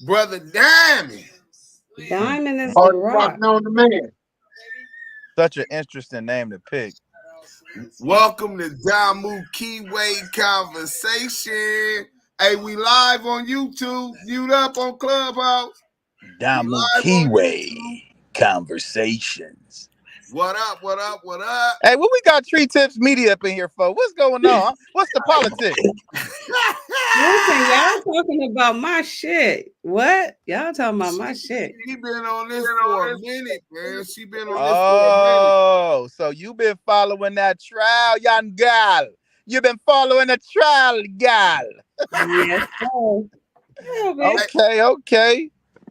Brother Diamond. Diamond is a Hard rock. talking on the man. Such an interesting name to pick. Welcome to Damu Kiwe Conversation. Hey, we live on YouTube. Mute up on Clubhouse. We Damu live on YouTube. Kiwe Conversations. What up? What up? What up? Hey, what we got Tree Tips Media up in here for? What's going on? What's the politics? Listen, y'all talking about my shit. What? Y'all talking about my shit. She been on this for a minute, man. She been on this for a minute. Oh, so you been following that trial, young gal. You been following the trial, gal. Yes, sir. Okay.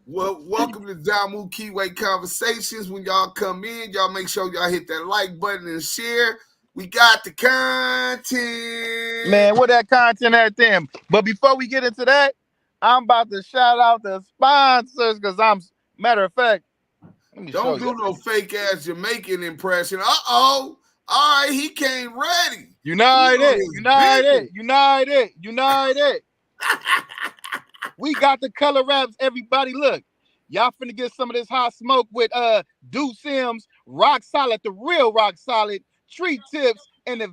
Well, welcome to Damu Kiwe Conversations. When y'all come in, y'all make sure y'all hit that like button and share. We got the content. Man, what that content at them? But before we get into that, I'm about to shout out the sponsors because matter of fact, don't do no fake ass Jamaican impression. All right, he came ready. United. We got the color wraps, everybody. Look, y'all finna get some of this hot smoke with Do Sims, Rock Solid, the real Rock Solid, Tree Tips, and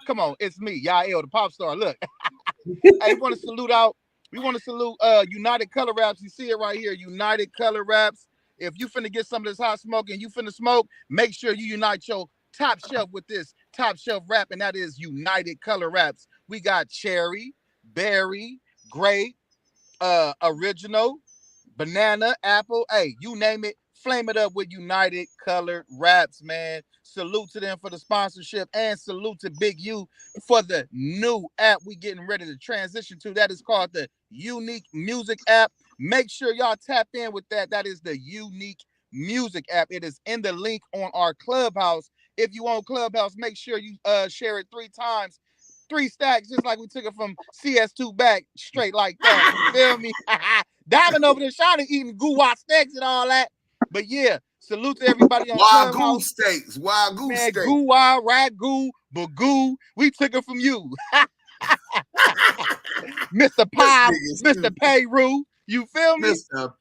come on, it's me, Yael, the pop star. Look. Hey, we want to salute United Color Wraps. You see it right here, United Color Wraps. If you finna get some of this hot smoke and you finna smoke, make sure you unite your top shelf with this top shelf wrap, and that is United Color Wraps. We got cherry, berry, grape, original, banana, apple, hey, you name it, flame it up with United Colored Wraps, man. Salute to them for the sponsorship, and salute to Big U for the new app we getting ready to transition to. That is called the Unique Music app. Make sure y'all tap in with that. That is the Unique Music app. It is in the link on our Clubhouse. If you own Clubhouse, make sure you share it 3 times. 3 stacks, just like we took it from CS2 back, straight like that. You feel me? Diamond over there, Shawty eating goo-wah steaks and all that. But yeah, salute to everybody on Clubhouse. Wild goose steaks. Goo-wah, ragu, bagoo. We took it from you. Mr. Pie, Mr. Payru. You feel me? Mr.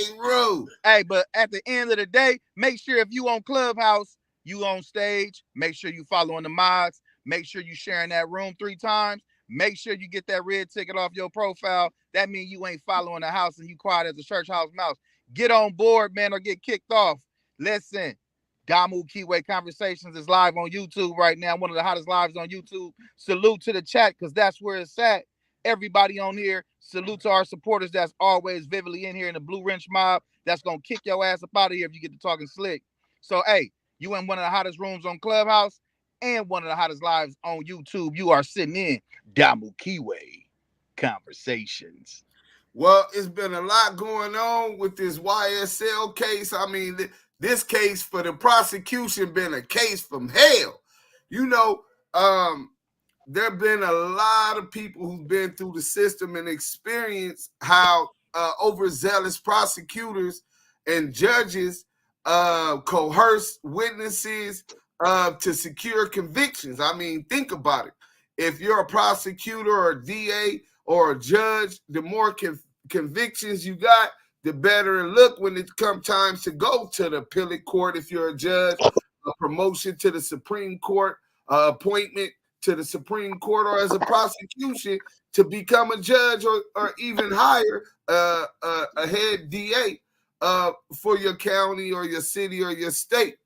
Payru. Hey, but at the end of the day, make sure if you on Clubhouse, you on stage, make sure you following the mods. Make sure you sharing that room 3 times. Make sure you get that red ticket off your profile. That means you ain't following the house and you quiet as a church house mouse. Get on board, man, or get kicked off. Listen, Damu Kiwe Conversations is live on YouTube right now. One of the hottest lives on YouTube. Salute to the chat because that's where it's at. Everybody on here, salute to our supporters that's always vividly in here in the Blue Wrench mob. That's going to kick your ass up out of here if you get to talking slick. So, hey, you in one of the hottest rooms on Clubhouse and one of the hottest lives on YouTube. You are sitting in Damu Kiwe Conversations. Well, it's been a lot going on with this YSL case. I mean, this case for the prosecution been a case from hell. You know, there have been a lot of people who've been through the system and experienced how overzealous prosecutors and judges coerce witnesses to secure convictions. I mean, think about it. If you're a prosecutor or a DA or a judge, the more convictions you got, the better it look when it comes time to go to the appellate court. If you're a judge, a promotion to the Supreme Court, appointment to the Supreme Court, or as a prosecution to become a judge or even higher, a head DA for your county or your city or your state.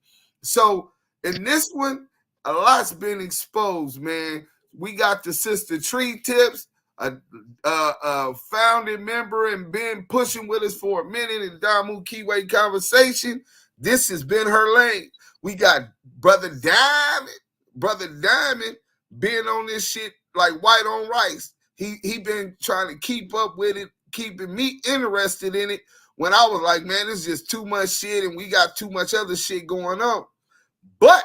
So in this one, a lot's been exposed, man. We got the sister Tree Tips, a founding member and been pushing with us for a minute in Damu Kiwe Conversation. This has been her lane. We got Brother Diamond being on this shit like white on rice. He been trying to keep up with it, keeping me interested in it when I was like, man, it's just too much shit and we got too much other shit going on. But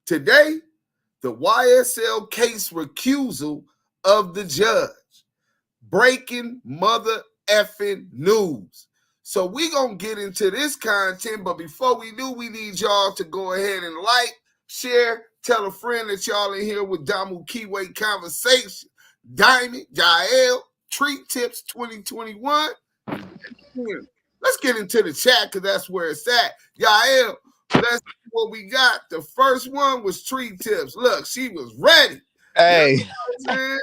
today, the YSL case recusal of the judge. Breaking mother effing news. So we gonna get into this content, but before we do, we need y'all to go ahead and like, share, tell a friend that y'all in here with Damu Kiwe Conversation. Diamond, Jael, Treat Tips 2021. Let's get into the chat because that's where it's at. Yael, let's see what we got. The first one was Treat Tips. Look, she was ready. Hey, you know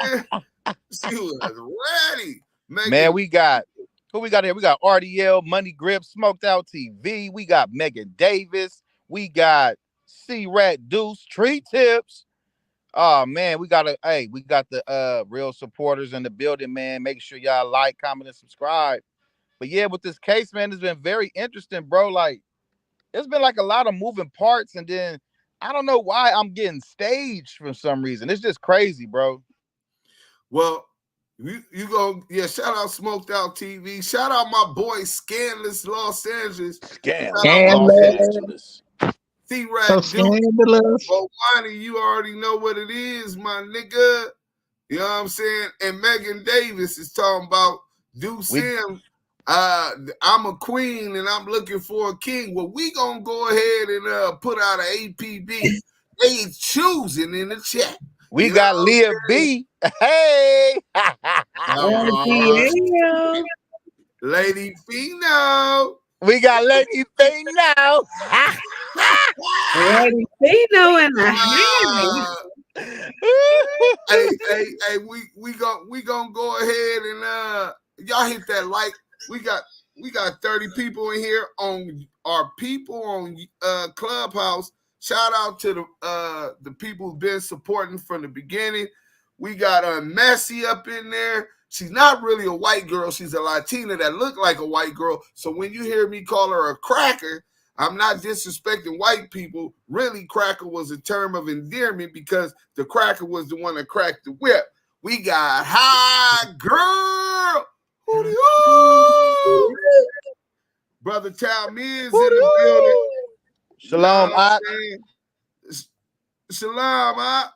she was ready. man, we got who we got here? We got RDL, Money Grip, Smoked Out TV. We got Megan Davis. We got C-Rat Deuce, Treat Tips. Oh man, we got the real supporters in the building, man. Make sure y'all like, comment, and subscribe. But yeah, with this case, man, it's been very interesting, bro. Like, it's been like a lot of moving parts, and then I don't know why I'm getting staged for some reason. It's just crazy, bro. Well, you go, yeah, shout out Smoked Out TV. Shout out my boy Scandalous Los Angeles. Scandalous. C-Rat So Duke. scandalous. Well, Money, you already know what it is, my nigga. You know what I'm saying? And Megan Davis is talking about Sim. I'm a queen and I'm looking for a king. Well, we gonna go ahead and put out an APB. They choosing in the chat. We got Leah B. Hey, Lady Fino. We got Lady Fino. Lady Fino in the house. Hey, we gonna go ahead and y'all hit that like. We got 30 people in here on our people on Clubhouse. Shout out to the people who've been supporting from the beginning. We got Messy up in there. She's not really a white girl. She's a Latina that looked like a white girl. So when you hear me call her a cracker, I'm not disrespecting white people. Really, cracker was a term of endearment because the cracker was the one that cracked the whip. We got High Girl. Brother Talmiz in the building. Shalom, Shalom,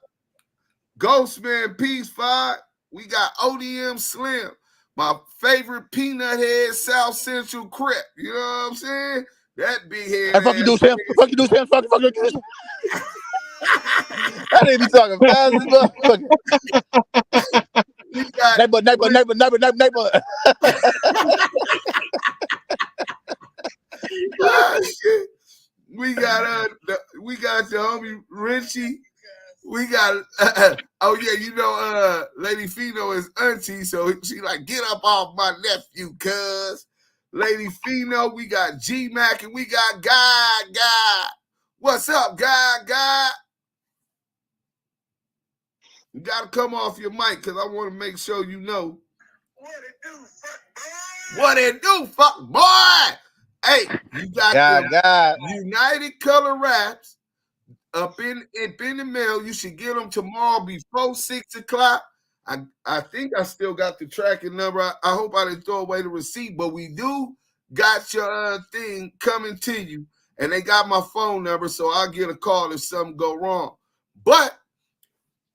Ghostman Peace 5. We got ODM Slim, my favorite peanut head South Central Crip. You know what I'm saying? That big head. Hey, fuck you do, Sam. Fuck you do, Sam. Fuck you do. That ain't be talking fast as fuck. Neighbor. Shit. We got the homie Richie. We got oh yeah, you know Lady Fino is auntie, so she like get up off my nephew, cuz. Lady Fino, we got G Mac and we got Guy. What's up, Guy? You gotta come off your mic because I want to make sure you know. What it do, fuck boy? Hey, you got the United Color Wraps up in the mail. You should get them tomorrow before 6 o'clock. I think I still got the tracking number. I hope I didn't throw away the receipt, but we do got your thing coming to you, and they got my phone number, so I'll get a call if something go wrong. But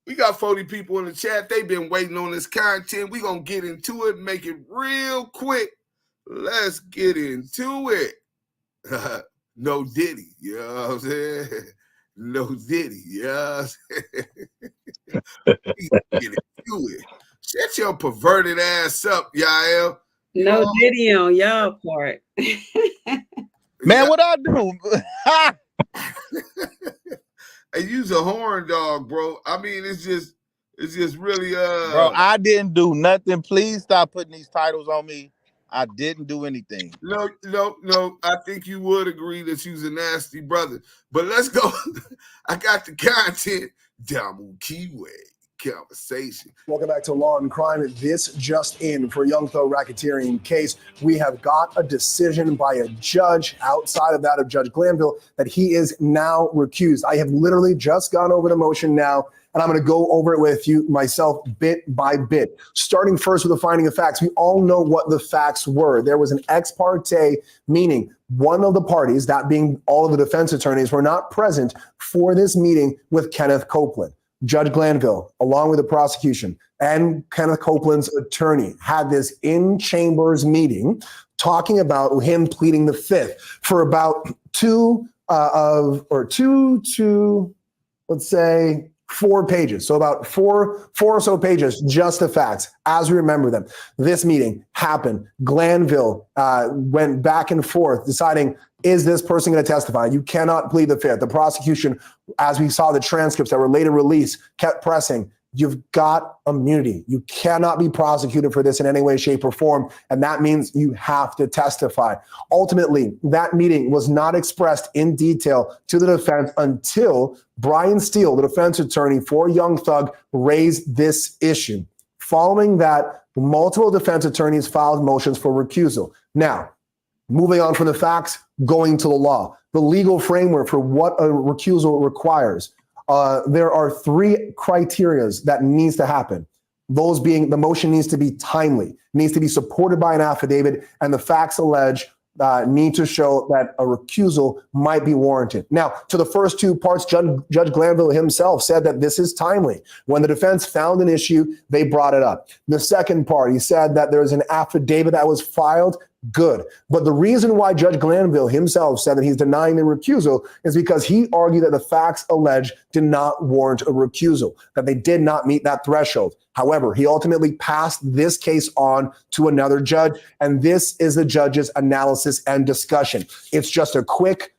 we got 40 people in the chat. They've been waiting on this content. We're going to get into it, make it real quick. Let's get into it. No Diddy, you know what I'm saying? No Diddy, you know what I'm saying? Get into it. Shut your perverted ass up, Yael. No Diddy on y'all part. Man, what I do? Hey, you's a horn dog, bro. I mean, it's just really Bro, I didn't do nothing. Please stop putting these titles on me. I didn't do anything. No. I think you would agree that you's a nasty brother. But let's go. I got the content. Damu Kiwe Conversation. Welcome back to Law and Crime. This just in for Young Thug racketeering case. We have got a decision by a judge outside of that of Judge Glanville that he is now recused. I have literally just gone over the motion now, and I'm going to go over it with you myself bit by bit. Starting first with the finding of facts. We all know what the facts were. There was an ex parte, meaning one of the parties, that being all of the defense attorneys, were not present for this meeting with Kenneth Copeland. Judge Glanville, along with the prosecution and Kenneth Copeland's attorney, had this in-chambers meeting talking about him pleading the fifth for about 2 to, let's say, 4 pages. So about four or so pages, just the facts as we remember them. This meeting happened. Glanville went back and forth deciding, is this person going to testify? You cannot plead the fifth. The prosecution, as we saw the transcripts that were later released, kept pressing. You've got immunity. You cannot be prosecuted for this in any way, shape, or form. And that means you have to testify. Ultimately, that meeting was not expressed in detail to the defense until Brian Steele, the defense attorney for Young Thug, raised this issue. Following that, multiple defense attorneys filed motions for recusal. Now, moving on from the facts, going to the law, the legal framework for what a recusal requires. There are 3 criterias that needs to happen. Those being the motion needs to be timely, needs to be supported by an affidavit, and the facts alleged need to show that a recusal might be warranted. Now, to the first 2 parts, Judge Glanville himself said that this is timely. When the defense found an issue, they brought it up. The second part, he said that there's an affidavit that was filed. Good. But the reason why Judge Glanville himself said that he's denying the recusal is because he argued that the facts alleged did not warrant a recusal, that they did not meet that threshold. However, he ultimately passed this case on to another judge, and this is the judge's analysis and discussion. It's just a quick,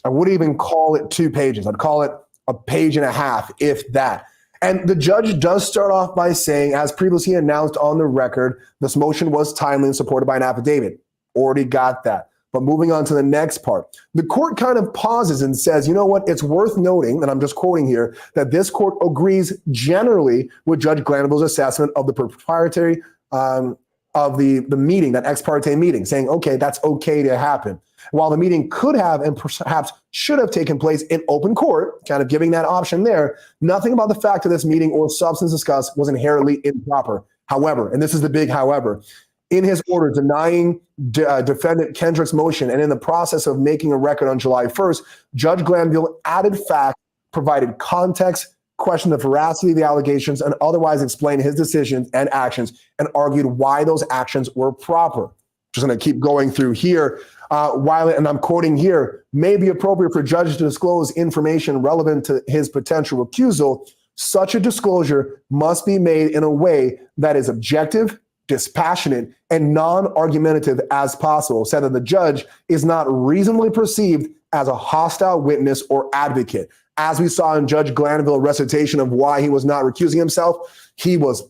I wouldn't even call it 2 pages. I'd call it a page and a half, if that. And the judge does start off by saying, as previously announced on the record, this motion was timely and supported by an affidavit. Already got that. But moving on to the next part, the court kind of pauses and says, you know what, it's worth noting, and I'm just quoting here, that this court agrees generally with Judge Glanville's assessment of the proprietary of the meeting, that ex parte meeting, saying, okay, that's okay to happen. While the meeting could have and perhaps should have taken place in open court, kind of giving that option there, nothing about the fact of this meeting or substance discussed was inherently improper. However, and this is the big however, in his order denying defendant Kendrick's motion and in the process of making a record on July 1st, Judge Glanville added facts, provided context, questioned the veracity of the allegations, and otherwise explained his decisions and actions and argued why those actions were proper. Just going to keep going through here. While, and I'm quoting here, may be appropriate for judges to disclose information relevant to his potential recusal, such a disclosure must be made in a way that is objective, dispassionate, and non-argumentative as possible, said that the judge is not reasonably perceived as a hostile witness or advocate. As we saw in Judge Glanville's recitation of why he was not recusing himself, he was,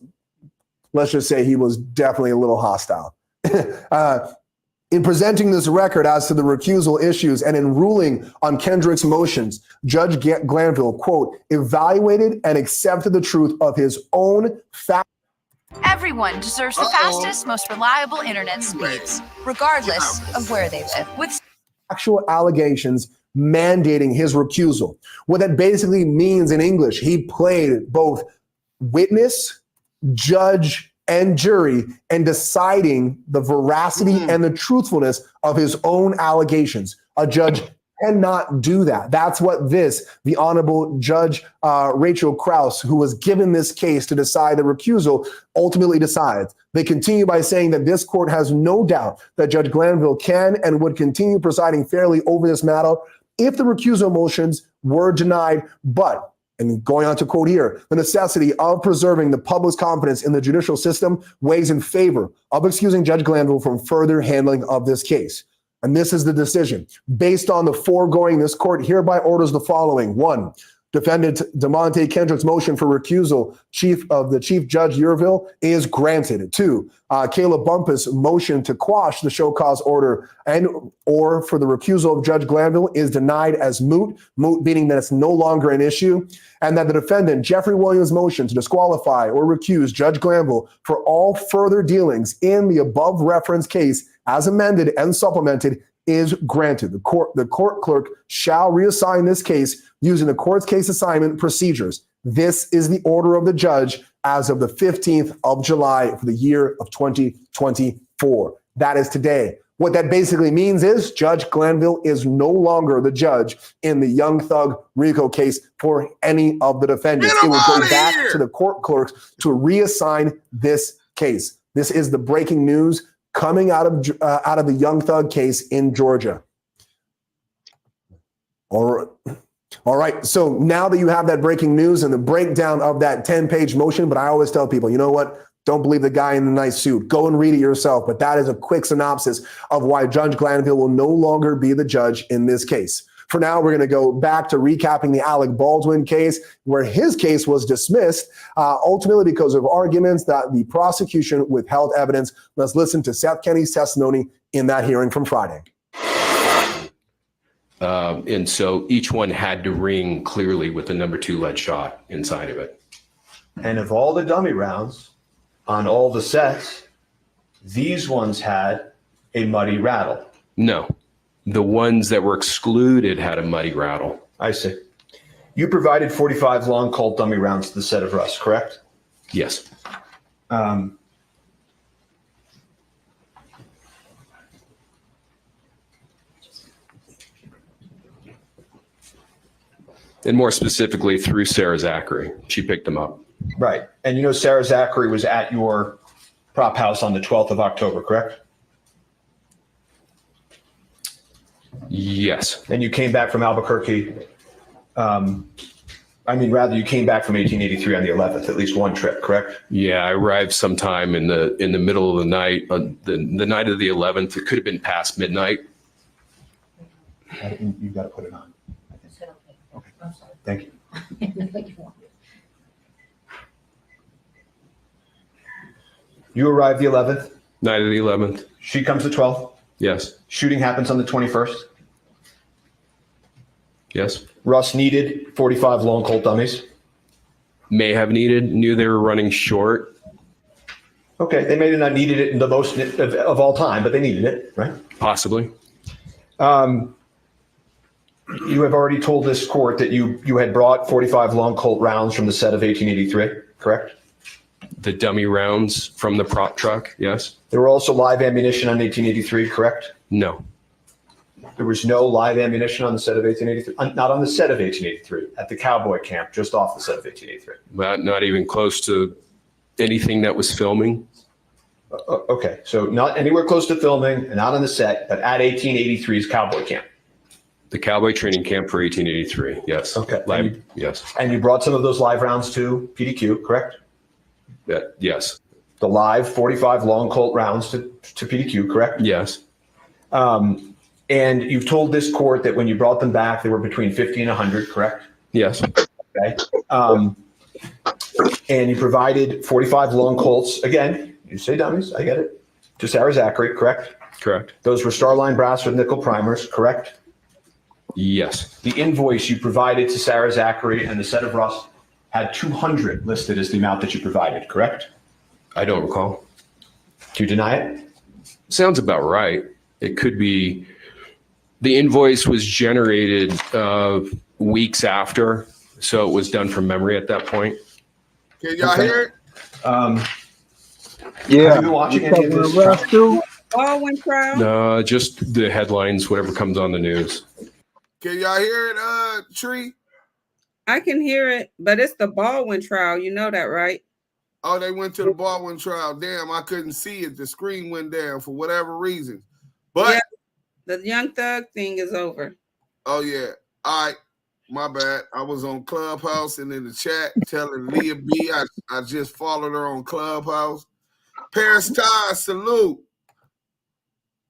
let's just say he was definitely a little hostile. In presenting this record as to the recusal issues and in ruling on Kendrick's motions, Judge Glanville, quote, evaluated and accepted the truth of his own fact. Everyone deserves the fastest, most reliable internet speeds, regardless of where they live. With actual allegations mandating his recusal. What that basically means in English, he played both witness, judge, and jury in deciding the veracity and the truthfulness of his own allegations. A judge cannot do that. That's what the Honorable Judge Rachel Krause, who was given this case to decide the recusal, ultimately decides. They continue by saying that this court has no doubt that Judge Glanville can and would continue presiding fairly over this matter if the recusal motions were denied, but, and going on to quote here, the necessity of preserving the public's confidence in the judicial system weighs in favor of excusing Judge Glanville from further handling of this case. And this is the decision. Based on the foregoing, this court hereby orders the following. 1, defendant DeMonte Kendrick's motion for recusal of the Chief Judge Urville is granted. 2, Caleb Bumpus' motion to quash the show cause order and or for the recusal of Judge Glanville is denied as moot meaning that it's no longer an issue, and that the defendant Jeffrey Williams' motion to disqualify or recuse Judge Glanville for all further dealings in the above referenced case as amended and supplemented is granted. The court clerk shall reassign this case using the court's case assignment procedures. This is the order of the judge as of the 15th of July for the year of 2024. That is today. What that basically means is Judge Glanville is no longer the judge in the Young Thug Rico case for any of the defendants. It will go back to the court clerks to reassign this case. This is the breaking news coming out of the Young Thug case in Georgia. All right. All right. So now that you have that breaking news and the breakdown of that 10-page motion, but I always tell people, you know what? Don't believe the guy in the nice suit. Go and read it yourself. But that is a quick synopsis of why Judge Glanville will no longer be the judge in this case. For now, we're going to go back to recapping the Alec Baldwin case, where his case was dismissed, ultimately because of arguments that the prosecution withheld evidence. Let's listen to Seth Kenny's testimony in that hearing from Friday. And so each one had to ring clearly with the number 2 lead shot inside of it. And of all the dummy rounds on all the sets, these ones had a muddy rattle. No, the ones that were excluded had a muddy rattle. I see. You provided 45 long Colt dummy rounds to the set of Russ, correct? Yes. And more specifically, through Sarah Zachary. She picked them up. Right. And you know Sarah Zachary was at your prop house on the 12th of October, correct? Yes. And you came back from Albuquerque. You came back from 1883 on the 11th, at least one trip, correct? Yeah, I arrived sometime in the middle of the night, the night of the 11th. It could have been past midnight. You've got to put it on. Okay. I'm sorry. Thank you. You arrived the 11th. Night of the 11th. She comes the 12th. Yes. Shooting happens on the 21st. Yes. Russ needed 45 long Colt dummies. May have needed, knew they were running short. Okay, they may have not needed it in the most of all time, but they needed it, right? Possibly. You have already told this court that you had brought 45 long Colt rounds from the set of 1883, correct? The dummy rounds from the prop truck, yes. There were also live ammunition on 1883, correct? No. There was no live ammunition on the set of 1883, not on the set of 1883, at the cowboy camp, just off the set of 1883. Not even close to anything that was filming. Okay, so not anywhere close to filming, and not on the set, but at 1883's cowboy camp. The cowboy training camp for 1883, yes. Okay. Live, yes. And you brought some of those live rounds to PDQ, correct? Yes. The live 45 long Colt rounds to PDQ, correct? Yes. And you've told this court that when you brought them back, they were between 50 and 100, correct? Yes. Okay. And you provided 45 long Colts. Again, you say dummies, I get it. To Sarah Zachary, correct? Correct. Those were Starline brass with nickel primers, correct? Yes. The invoice you provided to Sarah Zachary and the set of Russ had 200 listed as the amount that you provided, correct? I don't recall. Do you deny it? Sounds about right. It could be. The invoice was generated weeks after, so it was done from memory at that point. Can y'all hear it? Yeah. Have you been watching any of this? Baldwin trial? No, just the headlines, whatever comes on the news. Can y'all hear it, Tree? I can hear it, but it's the Baldwin trial. You know that, right? Oh, they went to the Baldwin trial. Damn, I couldn't see it. The screen went down for whatever reason. But yeah, the Young Thug thing is over. Oh, yeah. All right. My bad. I was on Clubhouse and in the chat telling Leah B. I just followed her on Clubhouse. Paris Ty, salute.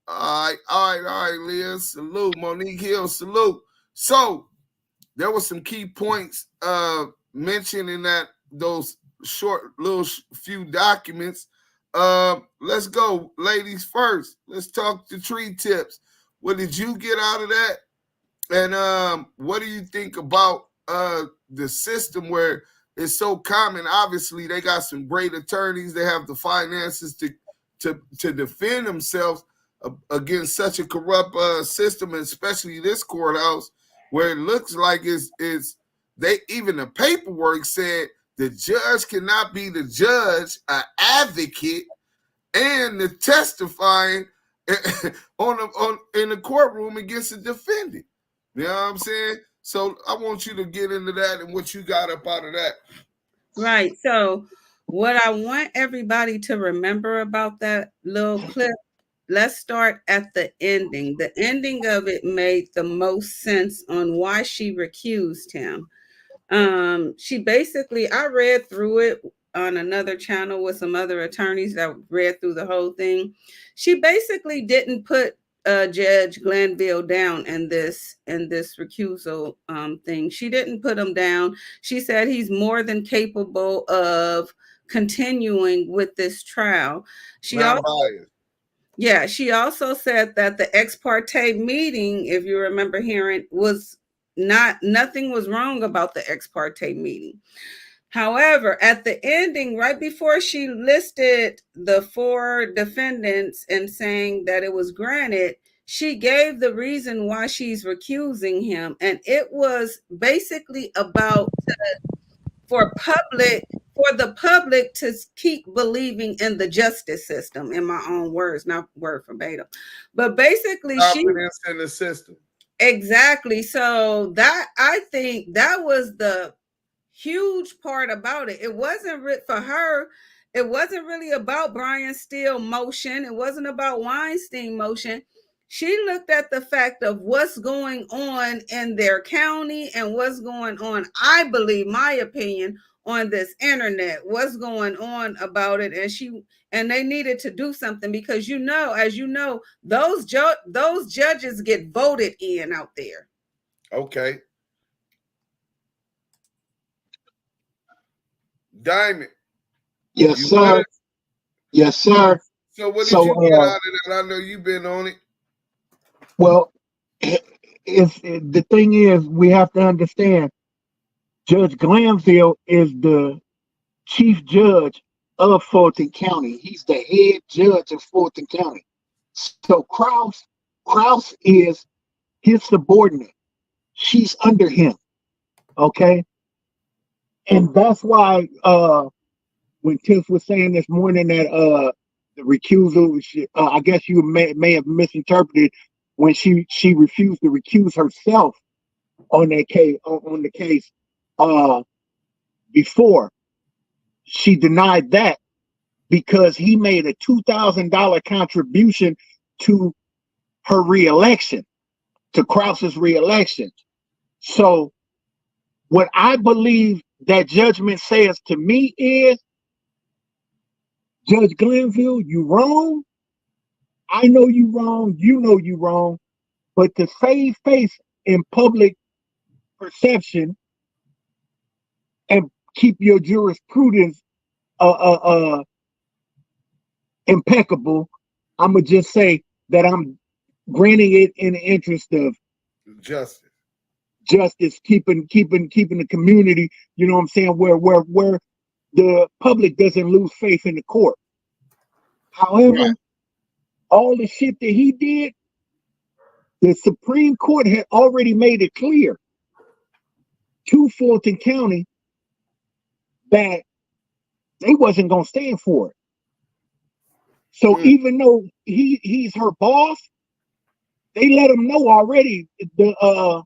All right, Leah. Salute. Monique Hill, salute. So there were some key points mentioned in those short little few documents. Let's go, ladies first. Let's talk the tree tips. What did you get out of that? And what do you think about the system where it's so common? Obviously, they got some great attorneys. They have the finances to defend themselves against such a corrupt system, especially this courthouse, where it looks like they even the paperwork said the judge cannot be the judge, an advocate, and the testifying in the courtroom against the defendant. You know what I'm saying? So I want you to get into that and what you got up out of that. Right. So what I want everybody to remember about that little clip let's start at the ending. The ending of it made the most sense on why she recused him. She basically, I read through it on another channel with some other attorneys that read through the whole thing. She basically didn't put Judge Glanville down in this recusal thing. She didn't put him down. She said he's more than capable of continuing with this trial. She also, yeah, she also said that the ex parte meeting, if you remember hearing, was nothing was wrong about the ex parte meeting. However, at the ending, right before she listed the 4 defendants and saying that it was granted, she gave the reason why she's recusing him. And it was basically about for the public to keep believing in the justice system, in my own words, not word verbatim. But basically, confidence in the system. Exactly. So that, I think that was the huge part about it. It wasn't for her. It wasn't really about Brian Steele motion. It wasn't about Weinstein motion. She looked at the fact of what's going on in their county and what's going on, I believe, my opinion, on this internet, what's going on about it. And they needed to do something because, as you know, those judges get voted in out there. Okay. Diamond. Yes, sir. Yes, sir. So what did you get out of that? I know you've been on it. Well, the thing is, we have to understand, Judge Glanville is the chief judge of Fulton County. He's the head judge of Fulton County. So Krause is his subordinate. She's under him. Okay. And that's why when Tiff was saying this morning that the recusal, I guess you may have misinterpreted when she refused to recuse herself on that case, on the case before. She denied that because he made a $2,000 contribution to her reelection, to Krause's reelection. So what I believe that judgment says to me is, Judge Glanville, you wrong. I know you wrong. You know you wrong. But to save face in public perception and keep your jurisprudence impeccable, I'm gonna just say that I'm granting it in the interest of justice, keeping the community, you know what I'm saying, where the public doesn't lose faith in the court. However, all the shit that he did, the Supreme Court had already made it clear to Fulton County that they wasn't gonna stand for it. So even though he's her boss, they let him know already. The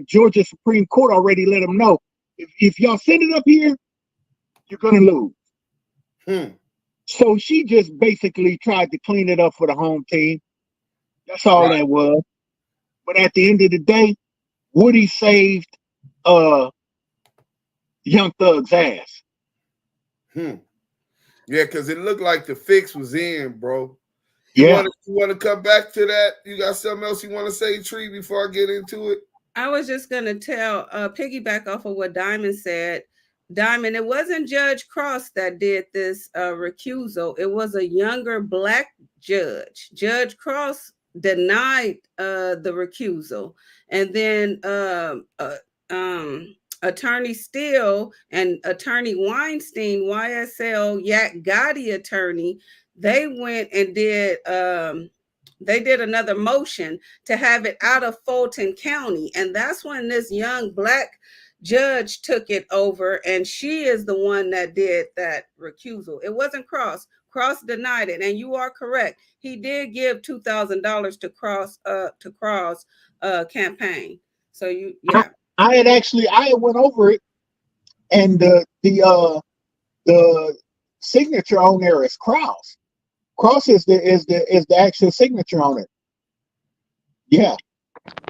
Georgia Supreme Court already let him know, if y'all send it up here, you're gonna lose. So she just basically tried to clean it up for the home team. That's all that was. But at the end of the day, Woody saved Young Thug's ass. Yeah, because it looked like the fix was in, bro. You want to come back to that? You got something else you want to say, Tree, before I get into it? I was just going to piggyback off of what Diamond said. Diamond, it wasn't Judge Cross that did this recusal. It was a younger black judge. Judge Cross denied the recusal. And then Attorney Steele and Attorney Weinstein, YSL Yak Gotti attorney, they went and did another motion to have it out of Fulton County. And that's when this young black judge took it over, and she is the one that did that recusal. It wasn't Cross. Cross denied it, and you are correct. He did give $2,000 to Cross campaign. So I had went over it, and the signature on there is Krause. Cross is the actual signature on it. Yeah.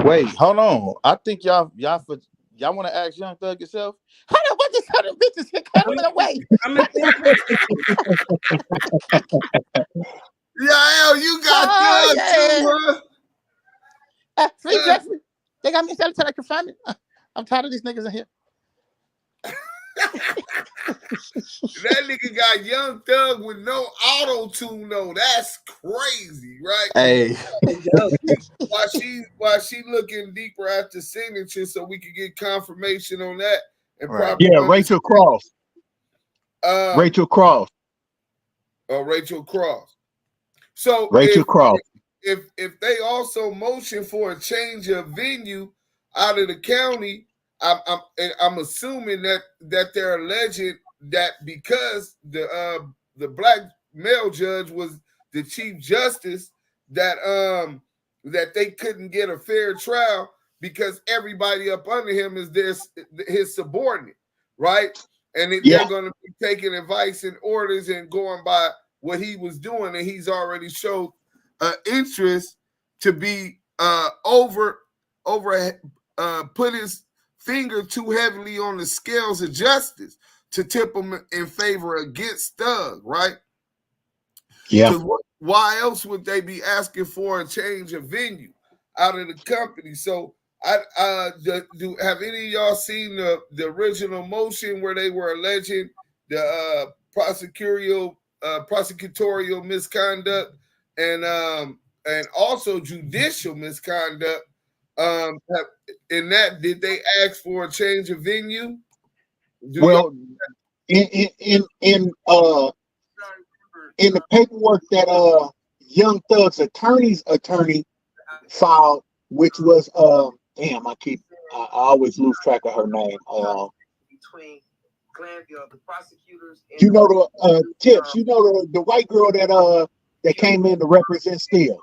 Wait, hold on. I think y'all want to ask Young Thug yourself. How the what this other bitches here coming away? I'm gonna think Yeah, you got Oh, Thug too, huh? Free Jeffrey. They got me selling till I can find it. I'm tired of these niggas in here. That nigga got Young Thug with no auto tune though. That's crazy, right? Hey, While she looking deeper at the signature, so we could get confirmation on that and Right. proper. Yeah, Rachel Cross. Rachel Cross. Rachel Cross. So Rachel Cross. If they also motion for a change of venue out of the county, I'm assuming that they're alleging that because the black male judge was the chief justice, that they couldn't get a fair trial because everybody up under him is his subordinate, right? And they're going to be taking advice and orders and going by what he was doing, and he's already showed interest to be put his finger too heavily on the scales of justice to tip him in favor against Thug, right? Yeah. Why else would they be asking for a change of venue out of the company? So have any of y'all seen the original motion where they were alleging the prosecutorial misconduct and also judicial misconduct? In that, did they ask for a change of venue? In the paperwork that Young Thug's attorney filed, which was damn, I always lose track of her name. Between Glanville, the prosecutors, you know the Tips, you know the white girl that came in to represent Steele.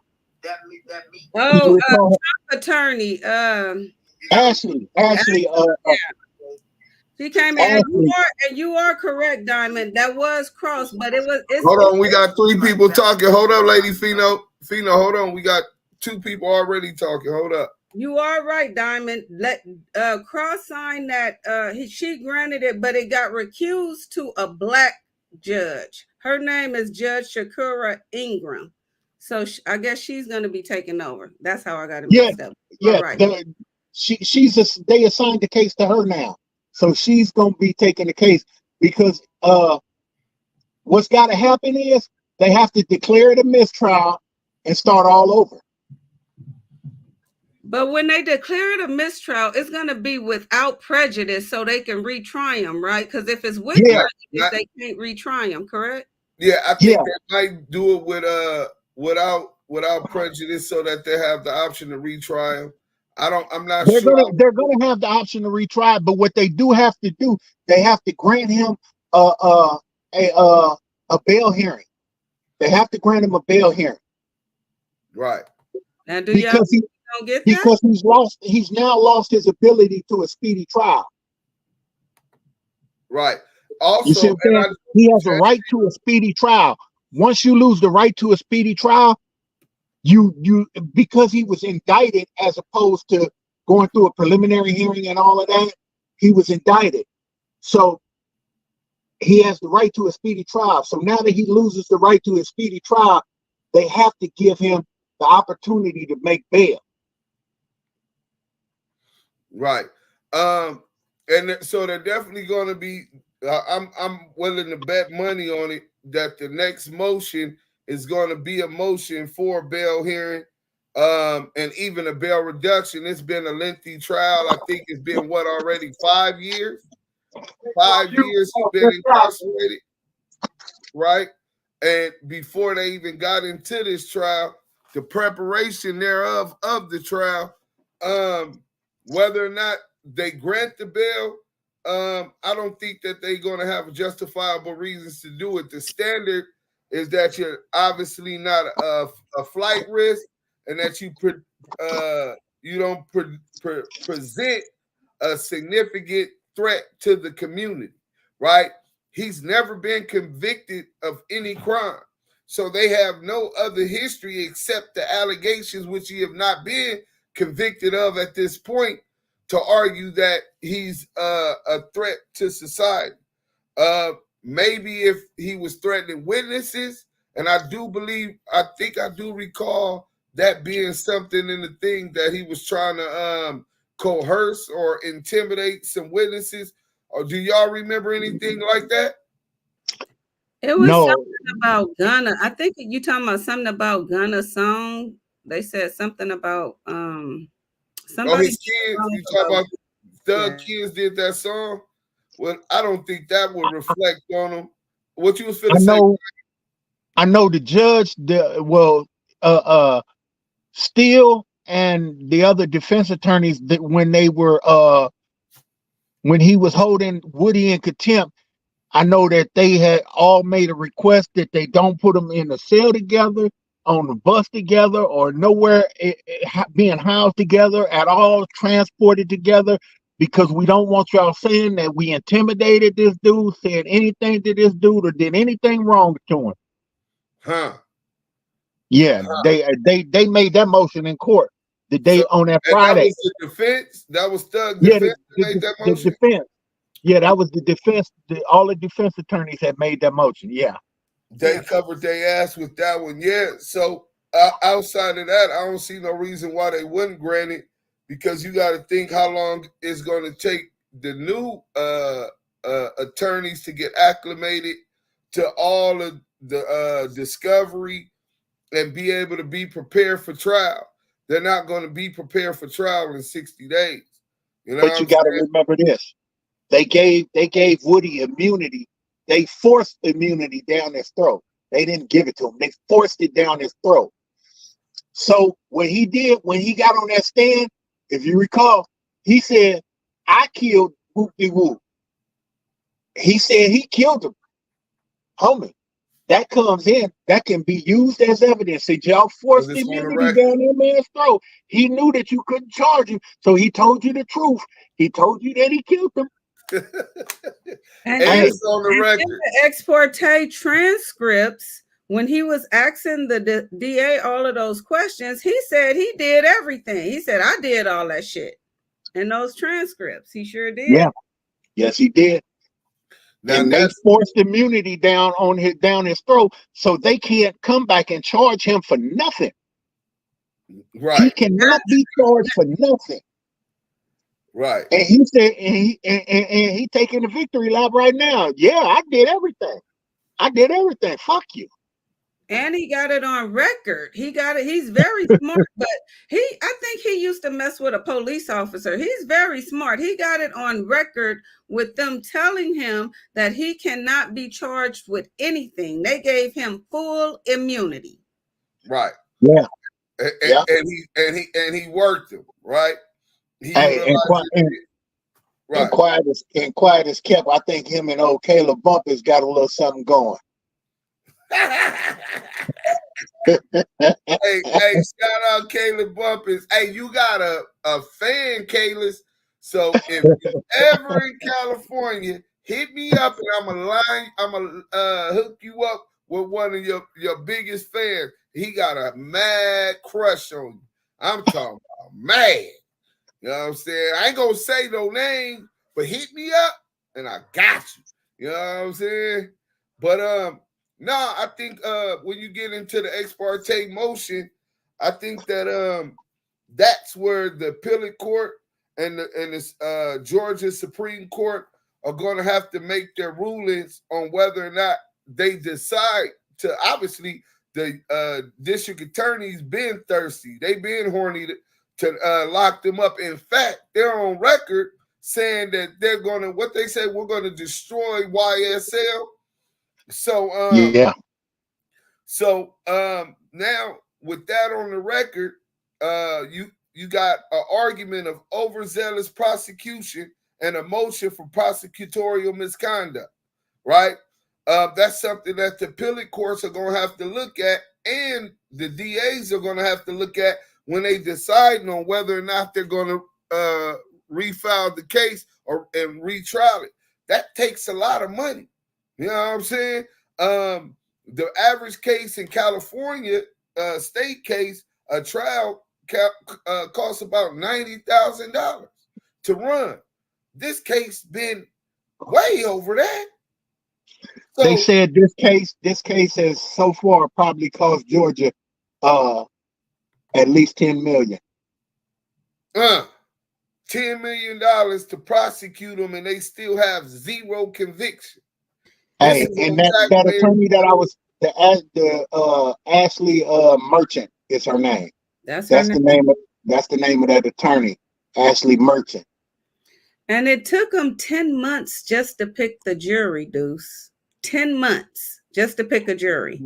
Attorney. Ashley. She came in, and you are correct, Diamond. That was Cross, but hold on, we got 3 people talking. Hold up, Lady Fino, hold on. We got 2 people already talking. Hold up. You are right, Diamond. Let Cross sign that she granted it, but it got recused to a black judge. Her name is Judge Shakura Ingram. So I guess she's going to be taking over. That's how I got it mixed up. Yeah, right. They assigned the case to her now. So she's going to be taking the case because what's got to happen is they have to declare it a mistrial and start all over. But when they declare it a mistrial, it's going to be without prejudice so they can retry them, right? Because if it's with prejudice, they can't retry them, correct? Yeah, I think they might do it with without prejudice so that they have the option to retry them. I'm not sure. They're gonna have the option to retry, but what they do have to do, they have to grant him a bail hearing. They have to grant him a bail hearing. Right. And because he's now lost his ability to a speedy trial. Right. Also, he has a right to a speedy trial. Once you lose the right to a speedy trial, you because he was indicted as opposed to going through a preliminary hearing and all of that, he was indicted. So he has the right to a speedy trial. So now that he loses the right to a speedy trial, they have to give him the opportunity to make bail. Right. And so they're definitely going to be, I'm willing to bet money on it that the next motion is going to be a motion for a bail hearing and even a bail reduction. It's been a lengthy trial. I think it's been already 5 years? 5 years he's been incarcerated, right? And before they even got into this trial, the preparation thereof of the trial, whether or not they grant the bail, I don't think that they're going to have justifiable reasons to do it. The standard is that you're obviously not a flight risk, and that you don't present a significant threat to the community, right? He's never been convicted of any crime. So they have no other history except the allegations, which he have not been convicted of at this point, to argue that he's a threat to society. Maybe if he was threatening witnesses, and I think I do recall that being something in the thing that he was trying to coerce or intimidate some witnesses. Or do y'all remember anything like that? It was something about Gunna. I think you talking about something about Gunna's song. They said something about somebody. His kids. You talk about Thug Kids did that song. Well, I don't think that would reflect on him. What you was finna say? I know the judge. Steele and the other defense attorneys, that when he was holding Woody in contempt, I know that they had all made a request that they don't put them in a cell together, on the bus together, or nowhere being housed together at all, transported together, because we don't want y'all saying that we intimidated this dude, said anything to this dude, or did anything wrong to him. Huh. Yeah, they made that motion in court the day on that Friday. That was the defense. That was Thug defense that made that motion. The defense. Yeah, that was the defense. All the defense attorneys had made that motion. Yeah, they covered their ass with that one. Yeah. So outside of that, I don't see no reason why they wouldn't grant it, because you got to think how long it's going to take the new attorneys to get acclimated to all of the discovery and be able to be prepared for trial. They're not going to be prepared for trial in 60 days. You know, but you got to remember this. They gave Woody immunity. They forced immunity down his throat. They didn't give it to him. They forced it down his throat. So when he got on that stand, if you recall, he said, I killed Whoop-de-Whoop. He said he killed him. Homie, that comes in. That can be used as evidence. Did y'all force immunity down that man's throat? He knew that you couldn't charge him, so he told you the truth. He told you that he killed him. And it's on the record. In the ex parte transcripts, when he was asking the DA all of those questions, he said he did everything. He said, I did all that shit in those transcripts. He sure did. Yeah. Yes, he did. And they forced immunity down his throat, so they can't come back and charge him for nothing. Right. He cannot be charged for nothing. Right. And he said, and he taking the victory lap right now. Yeah, I did everything. Fuck you. And he got it on record. He got it. He's very smart, but I think he used to mess with a police officer. He's very smart. He got it on record with them telling him that he cannot be charged with anything. They gave him full immunity. Right. Yeah. And he worked him, right? And quiet as kept. I think him and old Caleb Bumpers got a little something going. hey, shout out Caleb Bumpers. Hey, you got a fan, Caleb. So if you're ever in California, hit me up and I'm gonna hook you up with one of your biggest fans. He got a mad crush on you. I'm talking about mad. You know what I'm saying? I ain't gonna say no name, but hit me up and I got you. You know what I'm saying? But no, I think when you get into the ex parte motion, I think that that's where the appellate court and the Georgia Supreme Court are going to have to make their rulings on whether or not they decide to. Obviously, the district attorney's been thirsty. They've been horny to lock them up. In fact, they're on record saying that they're going to, what they say, we're going to destroy YSL. So yeah. So now with that on the record, you got an argument of overzealous prosecution and a motion for prosecutorial misconduct, right? That's something that the appellate courts are going to have to look at, and the DAs are going to have to look at when they decide on whether or not they're going to refile the case and retrial it. That takes a lot of money. You know what I'm saying? the average case in California, state case, a trial costs about $90,000 to run. This case been way over that. So, they said this case has so far probably cost Georgia at least $10 million. $10 million to prosecute them, and they still have zero conviction. Hey, and that attorney that I was the Ashley Merchant is her name. That's the name of that attorney, Ashley Merchant. And it took them 10 months just to pick the jury, Deuce. 10 months just to pick a jury.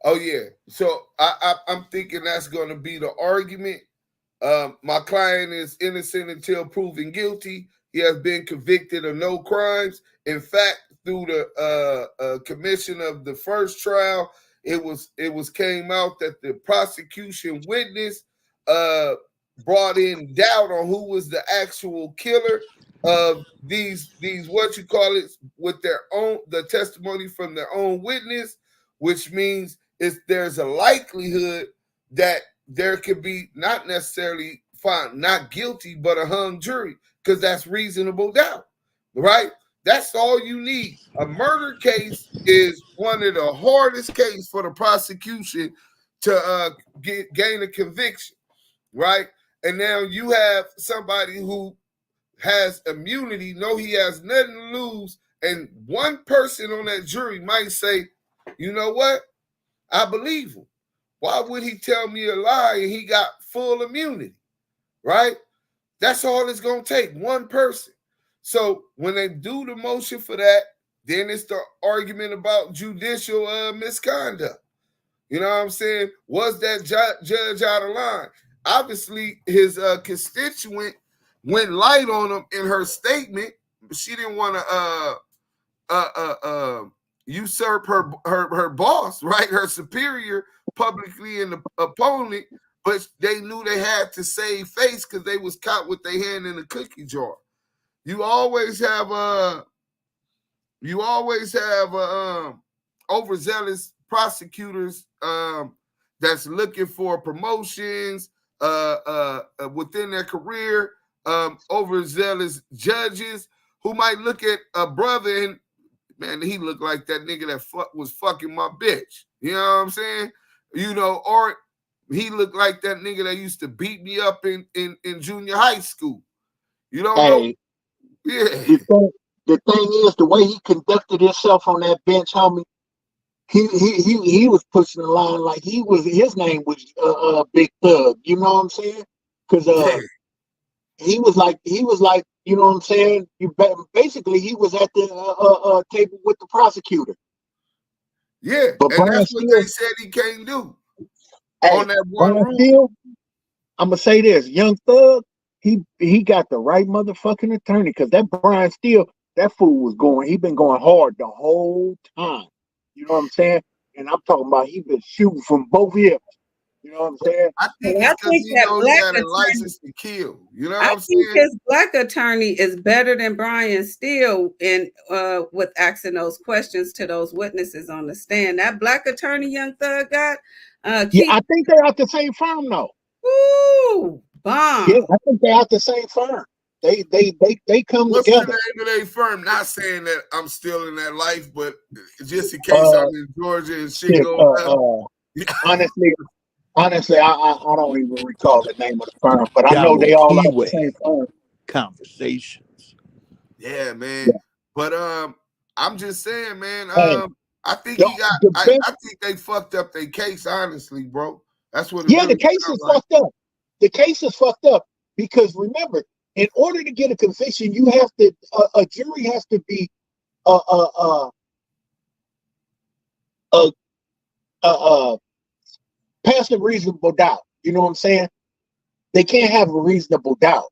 Oh yeah. So I'm thinking that's going to be the argument. My client is innocent until proven guilty. He has been convicted of no crimes. In fact, through the commission of the first trial, it was came out that the prosecution witness brought in doubt on who was the actual killer of these what you call it, with the testimony from their own witness, which means there's a likelihood that there could be not necessarily found not guilty, but a hung jury, because that's reasonable doubt, right? That's all you need. A murder case is one of the hardest cases for the prosecution to gain a conviction, right? And now you have somebody who has immunity, know he has nothing to lose, and one person on that jury might say, you know what? I believe him. Why would he tell me a lie and he got full immunity, right? That's all it's going to take, one person. So when they do the motion for that, then it's the argument about judicial misconduct. You know what I'm saying? Was that judge out of line? Obviously, his constituent went light on him in her statement. She didn't want to usurp her boss, right? Her superior publicly in the opponent, but they knew they had to save face because they was caught with their hand in a cookie jar. You always have overzealous prosecutors that's looking for promotions within their career, overzealous judges who might look at a brother and, man, he looked like that nigga that was fucking my bitch. You know what I'm saying? You know, or he looked like that nigga that used to beat me up in junior high school. You don't know? Yeah. The thing is, the way he conducted himself on that bench, homie, he was pushing the line like his name was Big Thug. You know what I'm saying? Because he was like, you know what I'm saying? Basically, he was at the table with the prosecutor. Yeah, but and that's what they said he can't do. On that one Brian rule. Steele, I'm gonna say this: Young Thug, he got the right motherfucking attorney, because that Brian Steele, that fool he been going hard the whole time. You know what I'm saying? And I'm talking about he been shooting from both hips. You know what I'm saying? I think it's because he knows he had a license to kill. You know what I'm saying? I think his black attorney is better than Brian Steele in with asking those questions to those witnesses on the stand. That black attorney Young Thug got. Yeah, I think they're at the same firm though. Ooh, bomb. Yeah, I think they're at the same firm. They come What's together. the name of their firm? Not saying that I'm still in that life, but just in case I'm in Georgia and shit goes Honestly, I don't even recall the name of the firm, but I know they all at the same firm. Conversations. Yeah, man. Yeah. But I'm just saying, man. Hey, I think I think they fucked up their case, honestly, bro. That's what. The case is fucked up. The case is fucked up because remember, in order to get a conviction, you have to a jury has to be past a reasonable doubt. You know what I'm saying? They can't have a reasonable doubt.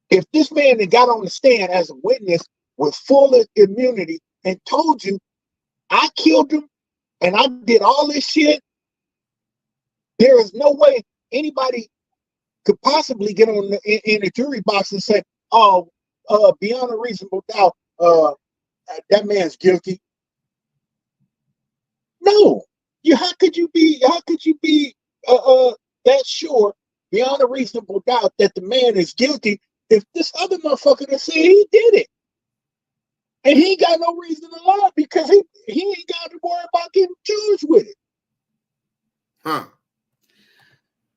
If this man that got on the stand as a witness with full immunity and told you, I killed him and I did all this shit, there is no way anybody could possibly get on in the jury box and say, oh, beyond a reasonable doubt, that man's guilty. No, how could you be that sure beyond a reasonable doubt that the man is guilty if this other motherfucker that said he did it? And he ain't got no reason to lie because he ain't got to worry about getting charged with it. Huh.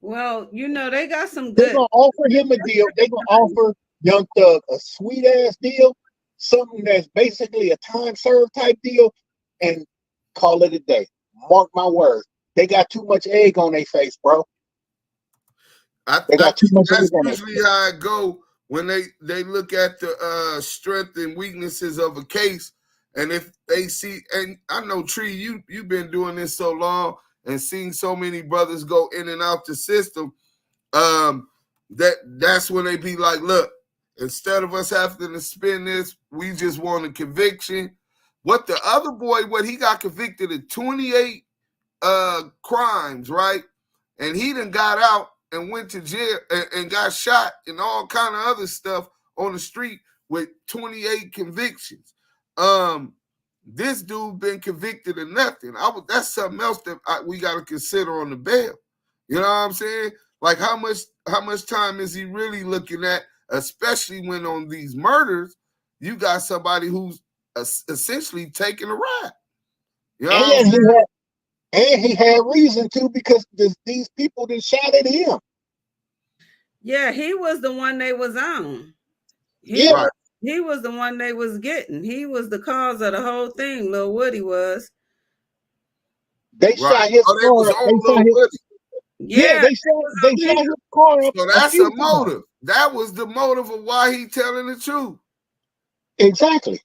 Well, they got some They're good. gonna offer him a deal. They're gonna offer Young Thug a sweet ass deal, something that's basically a time served type deal, and call it a day. Mark my words. They got too much egg on their face, bro. They got too much egg on their face. That's usually how it go when they look at the strength and weaknesses of a case, and if they see, and I know Tree, you've been doing this so long and seeing so many brothers go in and out the system, that's when they be like, look, instead of us having to spend this, we just want a conviction. What the other boy, he got convicted of 28 crimes, right? And he done got out and went to jail and got shot and all kind of other stuff on the street with 28 convictions. This dude been convicted of nothing. That's something else that we got to consider on the bail. You know what I'm saying? Like how much time is he really looking at, especially when on these murders, you got somebody who's essentially taking a ride. You know what I'm saying? And he had reason to because these people that shot at him. Yeah, he was the one they was on. He was the one they was getting. He was the cause of the whole thing. Lil Woody was. They shot his car. Yeah, they shot his car up. So that's a motive. That was the motive of why he telling the truth. Exactly.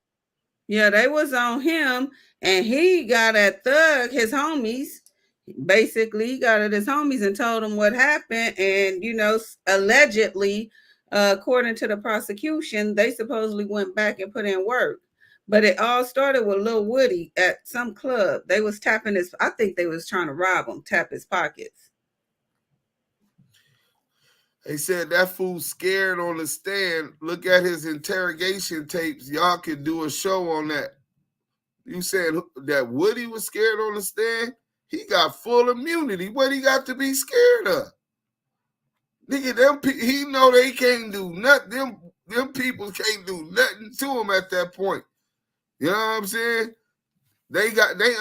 Yeah, they was on him, and he got at Thug, his homies. Basically, he got at his homies and told them what happened. And, allegedly, according to the prosecution, they supposedly went back and put in work. But it all started with Lil Woody at some club. They was tapping I think they was trying to rob him, tap his pockets. They said that fool scared on the stand. Look at his interrogation tapes. Y'all could do a show on that. You said that Woody was scared on the stand? He got full immunity. What he got to be scared of? Nigga, he know they can't do nothing. Them people can't do nothing to him at that point. You know what I'm saying? They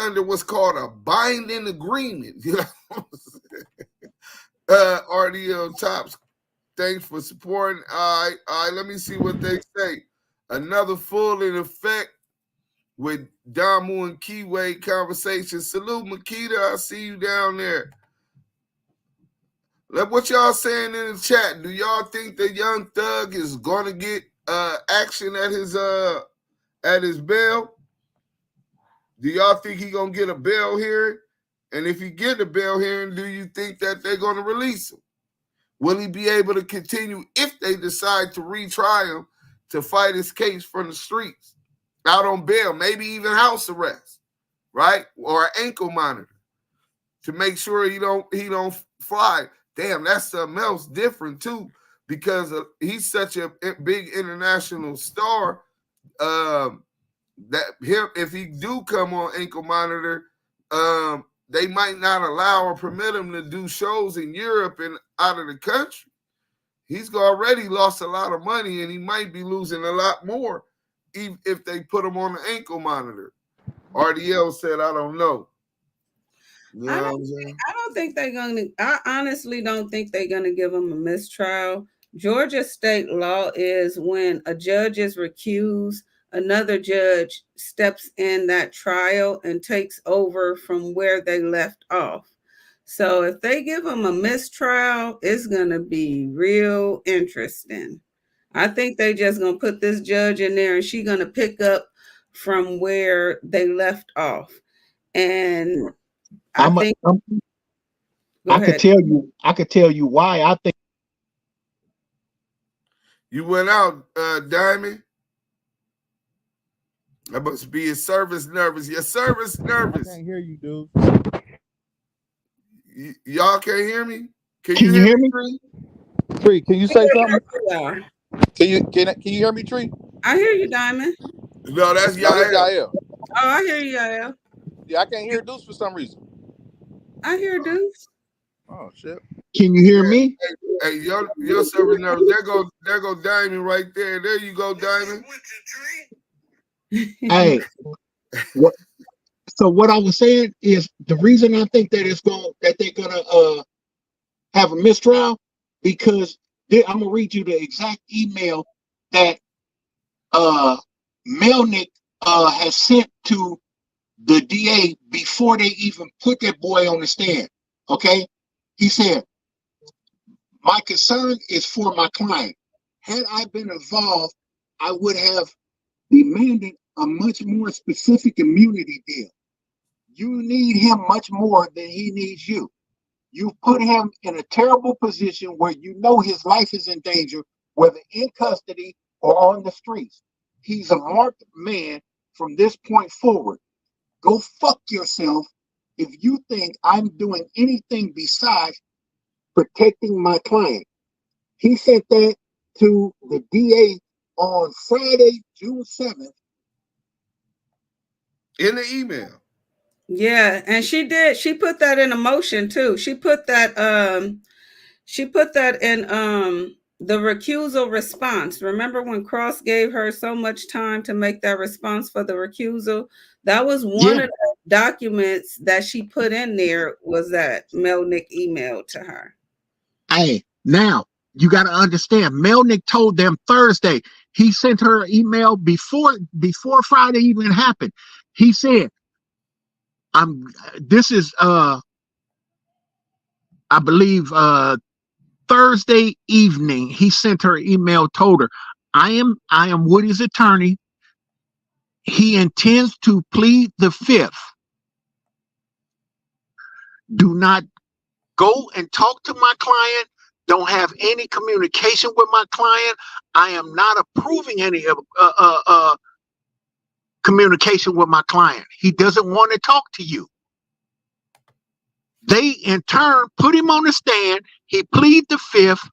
under what's called a binding agreement. You know what I'm saying? RDL Tops, thanks for supporting. All right, let me see what they say. Another full in effect with Damu Kiwe Conversations. Salute, Makita. I see you down there. What y'all saying in the chat? Do y'all think the Young Thug is going to get action at his bail? Do y'all think he going to get a bail hearing? And if he get a bail hearing, do you think that they're going to release him? Will he be able to continue if they decide to retry him to fight his case from the streets? Out on bail, maybe even house arrest, right? Or an ankle monitor to make sure he don't fly. Damn, that's something else different too, because he's such a big international star. That him, if he do come on ankle monitor, they might not allow or permit him to do shows in Europe and out of the country. He's already lost a lot of money, and he might be losing a lot more if they put him on the ankle monitor. RDL said, I don't know. You know I honestly don't think they're going to give him a mistrial. Georgia state law is when a judge is recused, another judge steps in that trial and takes over from where they left off. So if they give him a mistrial, it's going to be real interesting. I think they just going to put this judge in there and she's going to pick up from where they left off. And I could tell you why I think. You went out, Diamond. That must be your service nervous. Your service nervous. I can't hear you, dude. Y'all can't hear me? Can you hear me? Tree, can you say something? Can you hear me, Tree? I hear you, Diamond. No, that's Yael. Oh, I hear you, Yael. Yeah, I can't hear Deuce for some reason. I hear Deuce. Oh shit. Can you hear me? Hey, your server nerves. There go Diamond right there. There you go, Diamond. Hey, what? So what I was saying is the reason I think that they're gonna have a mistrial because I'm gonna read you the exact email that Melnick has sent to the DA before they even put that boy on the stand. Okay, he said, "My concern is for my client. Had I been involved, I would have demanded a much more specific immunity deal. You need him much more than he needs you. You put him in a terrible position where you know his life is in danger, whether in custody or on the streets. He's a marked man from this point forward. Go fuck yourself if you think I'm doing anything besides protecting my client." He sent that to the DA on Friday, June 7th. In the email. Yeah, and she did. She put that in a motion too. She put that in the recusal response. Remember when Cross gave her so much time to make that response for the recusal? That was one of the documents that she put in there, was that Melnick emailed to her. Hey, now you got to understand, Melnick told them Thursday. He sent her an email before Friday even happened. He said, this is I believe Thursday evening. He sent her an email, told her, I am Woody's attorney. He intends to plead the fifth. Do not go and talk to my client. Don't have any communication with my client. I am not approving any communication with my client. He doesn't want to talk to you. They in turn put him on the stand. He pleads the fifth.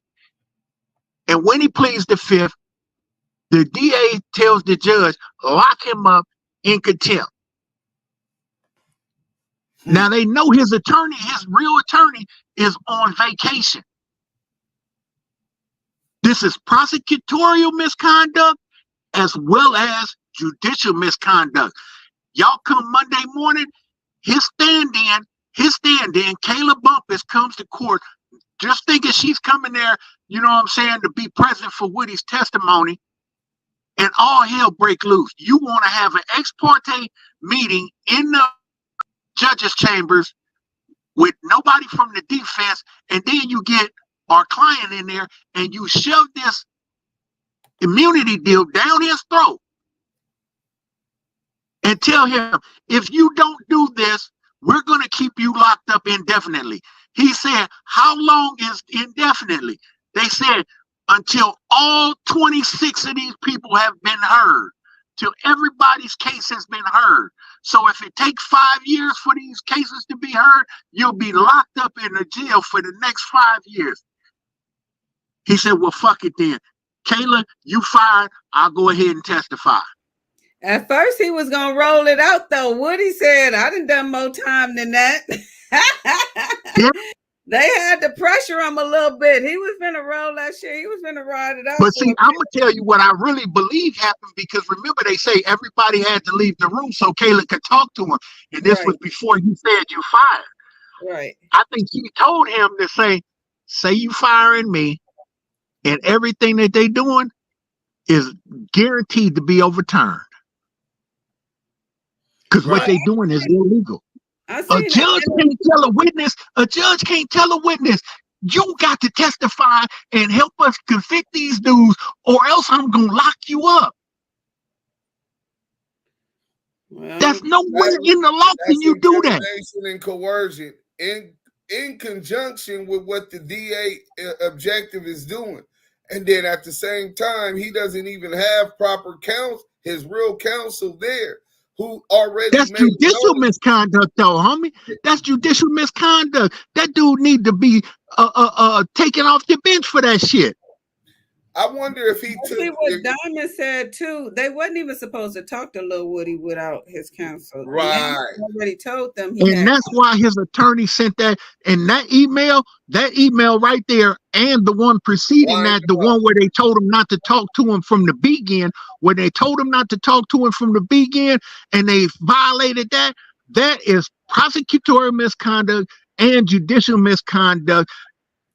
And when he pleads the fifth, the DA tells the judge, lock him up in contempt. Now they know his attorney, his real attorney, is on vacation. This is prosecutorial misconduct as well as judicial misconduct. Y'all come Monday morning, his stand-in, Kayla Bumpus comes to court just thinking she's coming there, you know what I'm saying, to be present for Woody's testimony, and all hell break loose. You want to have an ex parte meeting in the judge's chambers with nobody from the defense, and then you get our client in there and you shove this immunity deal down his throat and tell him, if you don't do this, we're going to keep you locked up indefinitely. He said, how long is indefinitely? They said, until all 26 of these people have been heard, till everybody's case has been heard. So if it takes 5 years for these cases to be heard, you'll be locked up in a jail for the next 5 years. He said, well, fuck it then. Kayla, you fired. I'll go ahead and testify. At first, he was going to roll it out, though. Woody said, I done more time than that. Yeah. They had to pressure him a little bit. He was going to roll that shit. He was going to ride it out. But see, I'm going to tell you what I really believe happened, because remember they say everybody had to leave the room so Kayla could talk to him. And this was before he said you fired. Right. I think he told him to say you firing me, and everything that they doing is guaranteed to be overturned. Because what they doing is illegal. A judge can't tell a witness. A judge can't tell a witness, you got to testify and help us convict these dudes, or else I'm gonna lock you up. Well, that's nowhere in the law can you do that. And coercion in conjunction with what the DA objective is doing. And then at the same time, he doesn't even have proper counsel, his real counsel there, who already that's judicial misconduct, though, homie. That's judicial misconduct. That dude need to be taken off the bench for that shit. I wonder if he took. See what Diamond said too. They wasn't even supposed to talk to Lil Woody without his counsel. Right. Already told them he And had. that's why his attorney sent that. And that email right there, and the one preceding that, the one where they told him not to talk to him from the begin, where they told him not to talk to him from the begin, and they violated that. That is prosecutorial misconduct and judicial misconduct.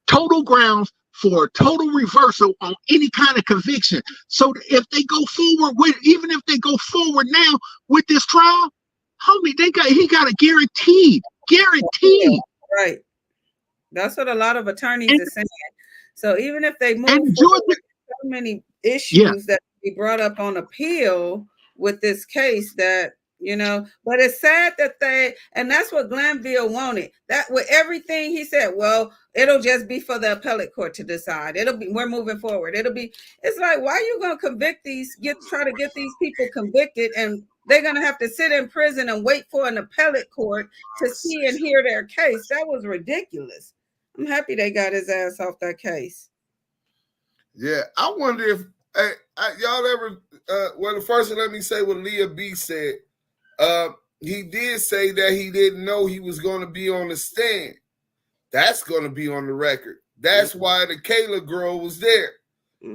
Total grounds for total reversal on any kind of conviction. So if they go forward with, even if they go forward now with this trial, homie, he got a guaranteed. Right. That's what a lot of attorneys are saying. So even if they move forward, Georgia, so many issues that be brought up on appeal with this case that, you know, but it's sad that and that's what Glanville wanted. That with everything he said, well, it'll just be for the appellate court to decide. We're moving forward. It's like, why are you going to try to get these people convicted, and they're going to have to sit in prison and wait for an appellate court to see and hear their case? That was ridiculous. I'm happy they got his ass off that case. Yeah, I wonder if y'all ever. Well, the first thing, let me say what Leah B said. He did say that he didn't know he was going to be on the stand. That's going to be on the record. That's why the Kayla girl was there.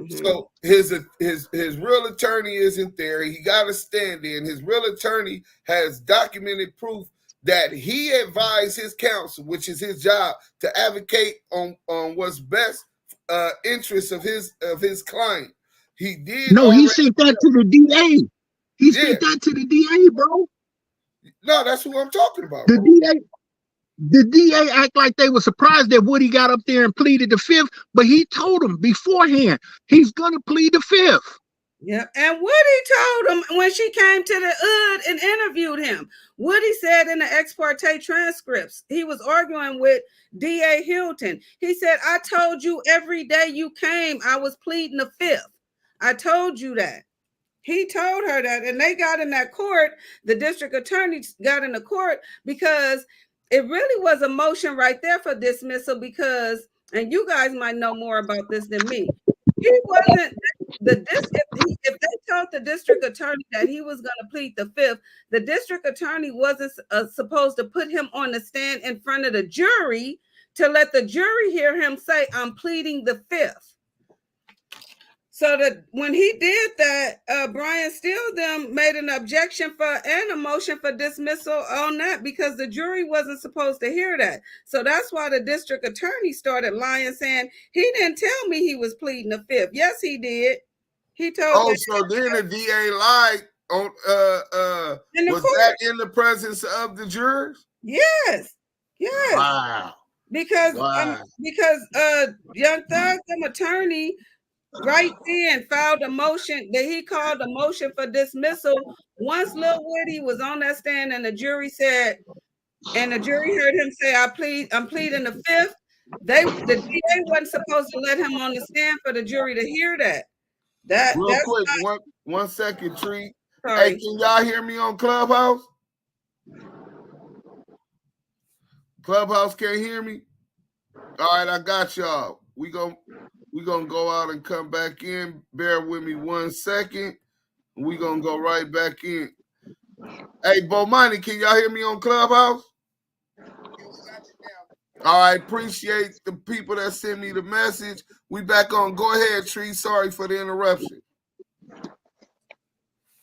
So his real attorney isn't there. He got a stand-in. His real attorney has documented proof that he advised his counsel, which is his job, to advocate on what's best interest of his client. He did. No, he sent that to the DA. He sent that to the DA, bro. No, that's who I'm talking about. The DA act like they were surprised that Woody got up there and pleaded the fifth, but he told them beforehand he's gonna plead the fifth. Yeah, and Woody told him when she came to the hood and interviewed him. Woody said in the ex parte transcripts, he was arguing with DA Hilton. He said, I told you every day you came, I was pleading the fifth. I told you that. He told her that, and they got in that court. The district attorney got in the court because it really was a motion right there for dismissal because, and you guys might know more about this than me. He wasn't, if they told the district attorney that he was going to plead the fifth, the district attorney wasn't supposed to put him on the stand in front of the jury to let the jury hear him say, I'm pleading the fifth. So that when he did that, Brian Steele them made an objection and a motion for dismissal on that because the jury wasn't supposed to hear that. So that's why the district attorney started lying, saying he didn't tell me he was pleading the fifth. Yes, he did. He told. Oh, so then the DA lied on. Was that in the presence of the jurors? Yes. Wow. Because Young Thug, some attorney. Right then filed a motion that he called a motion for dismissal. Once Lil Woody was on that stand and the jury said, and the jury heard him say, I'm pleading the fifth, the DA wasn't supposed to let him on the stand for the jury to hear that. Real quick, one second, Tree. Hey, can y'all hear me on Clubhouse? Clubhouse can't hear me? All right, I got y'all. We're gonna go out and come back in. Bear with me 1 second. We're gonna go right back in. Hey, Bomani, can y'all hear me on Clubhouse? All right, appreciate the people that sent me the message. We back on. Go ahead, Tree. Sorry for the interruption.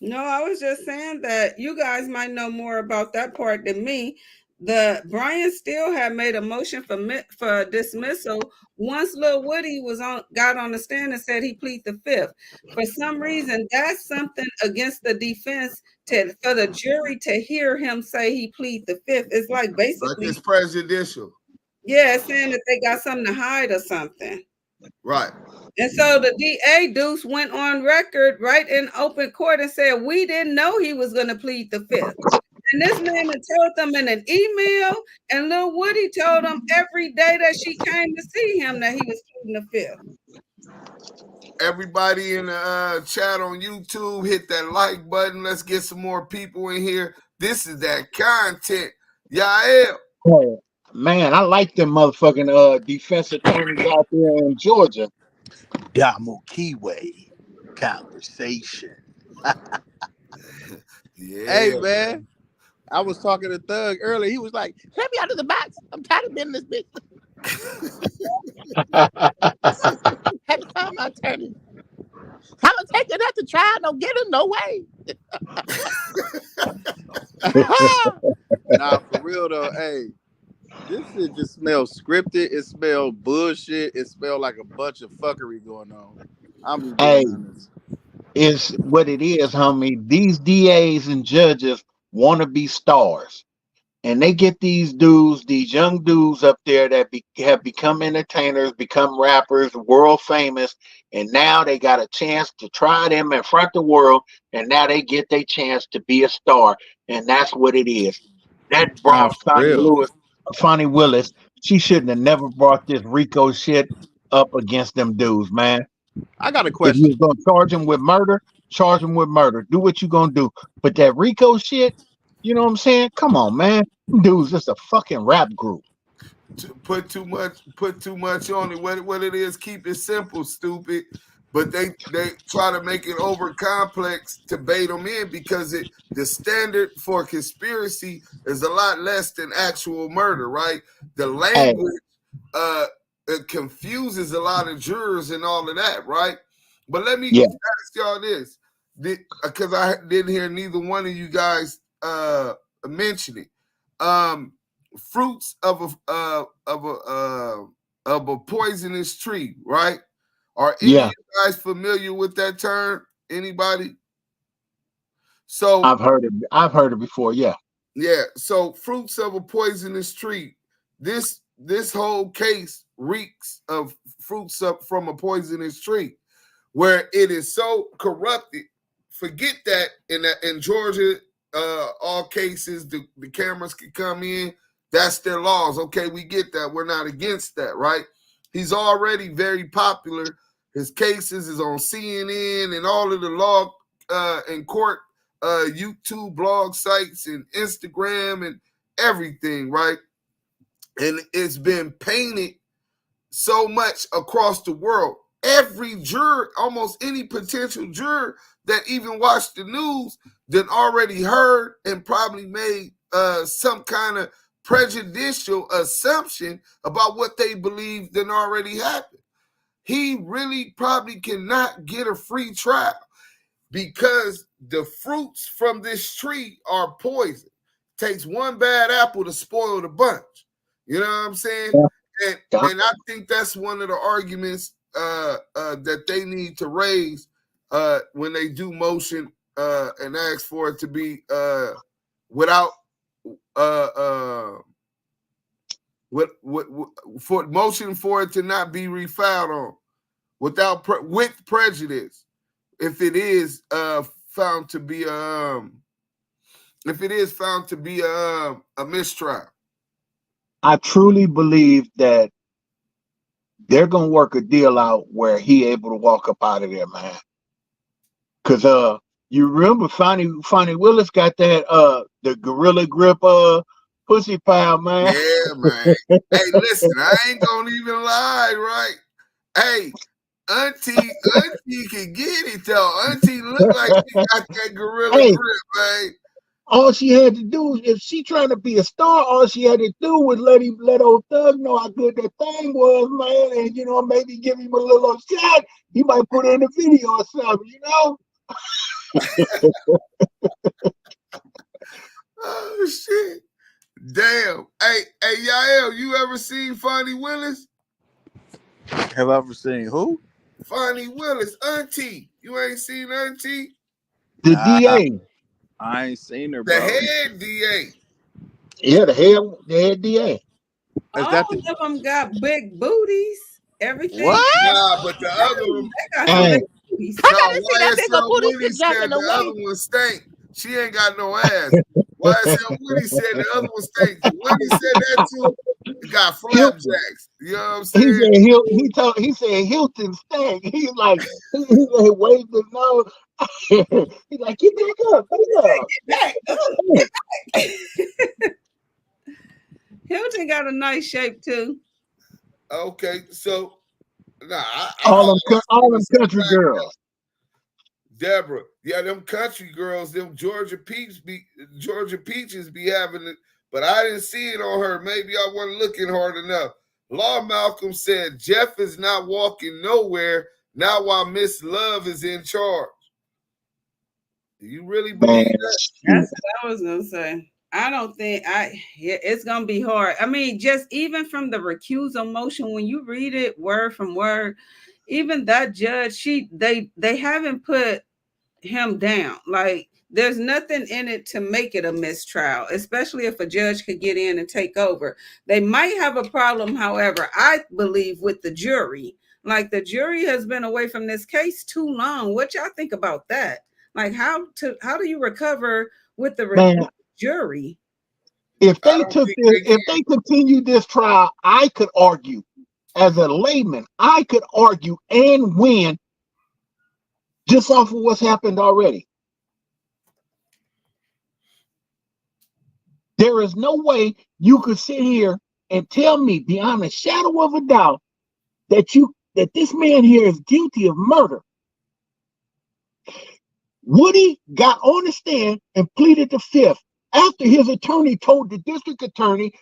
No, I was just saying that you guys might know more about that part than me. The Brian Steele had made a motion for dismissal once Lil Woody got on the stand and said he plead the fifth. For some reason, that's something against the defense for the jury to hear him say he plead the fifth. It's like basically it's prejudicial. Yeah, saying that they got something to hide or something. Right. And so the DA Deuce went on record right in open court and said, we didn't know he was going to plead the fifth. And this man had told them in an email, and Lil Woody told them every day that she came to see him that he was pleading the fifth. Everybody in the chat on YouTube, hit that like button. Let's get some more people in here. This is that content. Yael. Oh, man, I like them motherfucking defense attorneys out there in Georgia. Damu Kiwe Conversation. Yeah, Hey, man. I was talking to Thug earlier. He was like, "Let me out of the box. I'm tired of being in this bitch. Had to find my attorney. I'm gonna take it at the trial. Don't get him no way." Nah, for real though. Hey, this shit just smells scripted. It smells bullshit. It smells like a bunch of fuckery going on. I'm just being Hey, honest. it's what it is, homie. These DAs and judges want to be stars. And they get these dudes, these young dudes up there that have become entertainers, become rappers, world famous, and now they got a chance to try them in front of the world, and now they get their chance to be a star, and that's what it is. That Nah, brought for real. Fonnie Willis. She shouldn't have never brought this Rico shit up against them dudes, man. I got a If you question. was gonna charge him with murder, charge him with murder. Do what you gonna do. But that Rico shit, you know what I'm saying? Come on, man. Dude's just a fucking rap group. put too much on it. What it is, keep it simple, stupid. But they try to make it over complex to bait them in because the standard for conspiracy is a lot less than actual murder, right? The Hey, language it confuses a lot of jurors and all of that, right? But let me yeah, ask y'all this, because I didn't hear neither one of you guys mention it. Fruits of a poisonous tree, right? Are any of yeah. you guys familiar with that term? Anybody? So I've heard it. I've heard it before. Yeah, yeah, so fruits of a poisonous tree. This whole case reeks of fruits up from a poisonous tree, where it is so corrupted. Forget that in Georgia, all cases the cameras can come in. That's their laws. Okay, we get that. We're not against that, right? He's already very popular. His cases is on CNN and all of the law and court YouTube blog sites and Instagram and everything, right? And it's been painted so much across the world. Every juror, almost any potential juror that even watched the news, that already heard and probably made some kind of prejudicial assumption about what they believe that already happened. He really probably cannot get a free trial because the fruits from this tree are poison. Takes one bad apple to spoil the bunch. You know what I'm saying? yeah. And I think that's one of the arguments that they need to raise when they do motion and ask for it to be without for motion for it to not be refiled on without with prejudice if it is found to be a mistrial. I truly believe that they're gonna work a deal out where he able to walk up out of there, man. Cause you remember Fonnie Willis got that the gorilla grip pussy pile, man. Yeah, man. Hey, listen, I ain't gonna even lie, right? Hey, Auntie can get it though. Auntie look like she got that gorilla Hey, grip, man. all she had to do, if she trying to be a star, all she had to do was let old Thug know how good that thing was, man, and maybe give him a little shot. He might put it in a video or something, Oh shit. Damn. Hey, Yael, you ever seen Fonnie Willis? Have I ever seen who? Fonnie Willis, Auntie. You ain't seen Auntie? The Nah, DA, I ain't seen her, The bro. head DA. yeah, the head DA. Is All that the of them got big booties. Everything. what? Nah, but the other one, They got some Hey, big booties. I no, gotta see that bigger YSL booty Woody shit jacking said the away. other one stank. She ain't got no ass. YSL Woody said the other one stank. Woody said that too. It got Hilton. flapjacks. You know what I'm He saying? said he said Hilton stank. He's like he waved his nose. He's like, get back up. Back up. Hilton got a nice shape too. Okay, so Nah, I All them always country back girls. Deborah, yeah, them country girls, them Georgia Peaches be having it, but I didn't see it on her. Maybe I wasn't looking hard enough. Law Malcolm said Jeff is not walking nowhere now while Miss Love is in charge. Do you really believe that? That's what I was gonna say. I don't think it's gonna be hard. I mean, just even from the recusal motion, when you read it word from word, even that judge, they haven't put him down. Like there's nothing in it to make it a mistrial, especially if a judge could get in and take over. They might have a problem, however, I believe, with the jury. Like the jury has been away from this case too long. What y'all think about that? Like how do you recover with the jury? If they continued this trial, I could argue as a layman, I could argue and win just off of what's happened already. There is no way you could sit here and tell me beyond a shadow of a doubt that this man here is guilty of murder. Woody got on the stand and pleaded the fifth after his attorney told the district attorney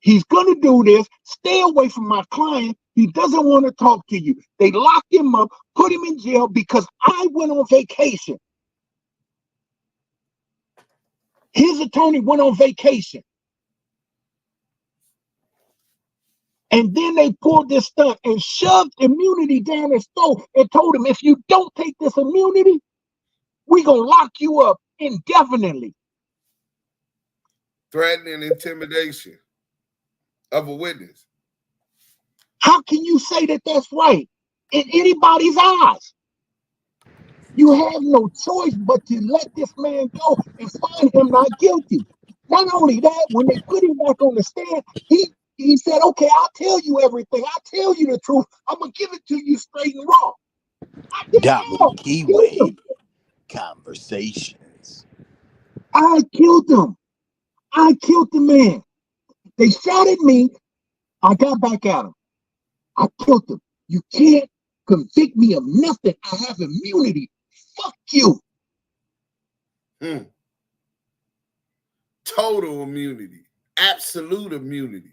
he's going to do this. Stay away from my client. He doesn't want to talk to you. They locked him up, put him in jail because I went on vacation. His attorney went on vacation. And then they pulled this stunt and shoved immunity down his throat and told him, if you don't take this immunity, we're going to lock you up indefinitely. Threatening intimidation of a witness. How can you say that that's right in anybody's eyes? You have no choice but to let this man go and find him not guilty. Not only that, when they put him back on the stand, he said, okay, I'll tell you everything. I'll tell you the truth. I'm going to give it to you straight and raw. Damu Kiwe Conversations. I killed him. I killed the man. They shot at me. I got back at him. I killed him. You can't convict me of nothing. I have immunity. Fuck you. Total immunity. Absolute immunity.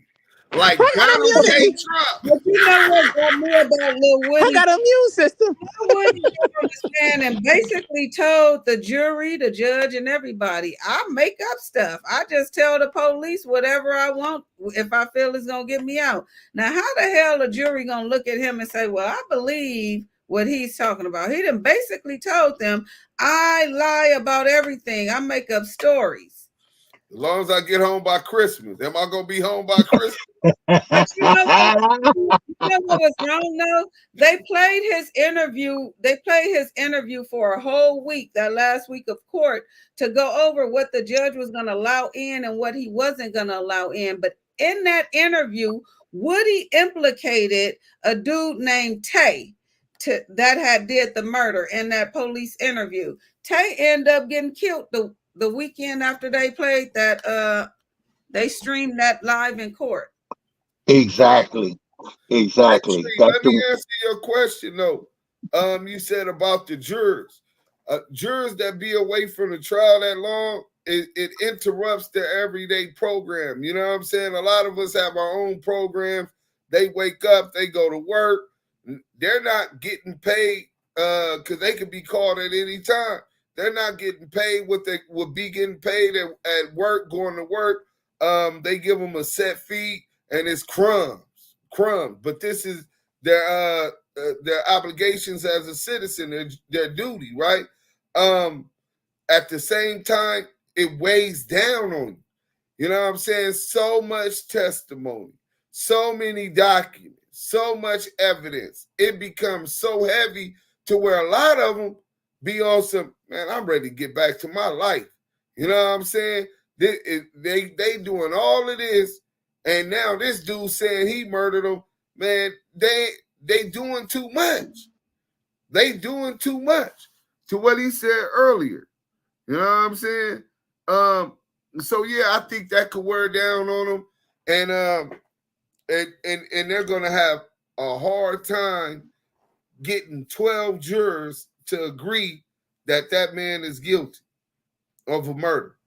Like Donald J. Trump. But you know what got me about Lil Woody? I got an immune system. Lil Woody stand and basically told the jury, the judge, and everybody, I make up stuff. I just tell the police whatever I want if I feel it's gonna get me out. Now, how the hell a jury gonna look at him and say, well, I believe what he's talking about? He done basically told them, I lie about everything. I make up stories. As long as I get home by Christmas. Am I going to be home by Christmas? But you know what was wrong though? They played his interview. They played his interview for a whole week, that last week of court, to go over what the judge was going to allow in and what he wasn't going to allow in. But in that interview, Woody implicated a dude named Tay that had did the murder in that police interview. Tay ended up getting killed the weekend after they played that. They streamed that live in court. Exactly. Let me answer your question though. You said about the jurors. Jurors that be away from the trial that long, it interrupts their everyday program. You know what I'm saying? A lot of us have our own programs. They wake up, they go to work. They're not getting paid because they could be called at any time. They're not getting paid what they would be getting paid at work, going to work. They give them a set fee and it's crumbs. But this is their obligations as a citizen, their duty, right? At the same time, it weighs down on you. You know what I'm saying? So much testimony, so many documents, so much evidence. It becomes so heavy to where a lot of them be on some, man, I'm ready to get back to my life. You know what I'm saying? They doing all of this, and now this dude saying he murdered him. Man, they doing too much. They doing too much to what he said earlier. You know what I'm saying? So yeah, I think that could wear down on them, and they're gonna have a hard time getting 12 jurors to agree that that man is guilty of a murder.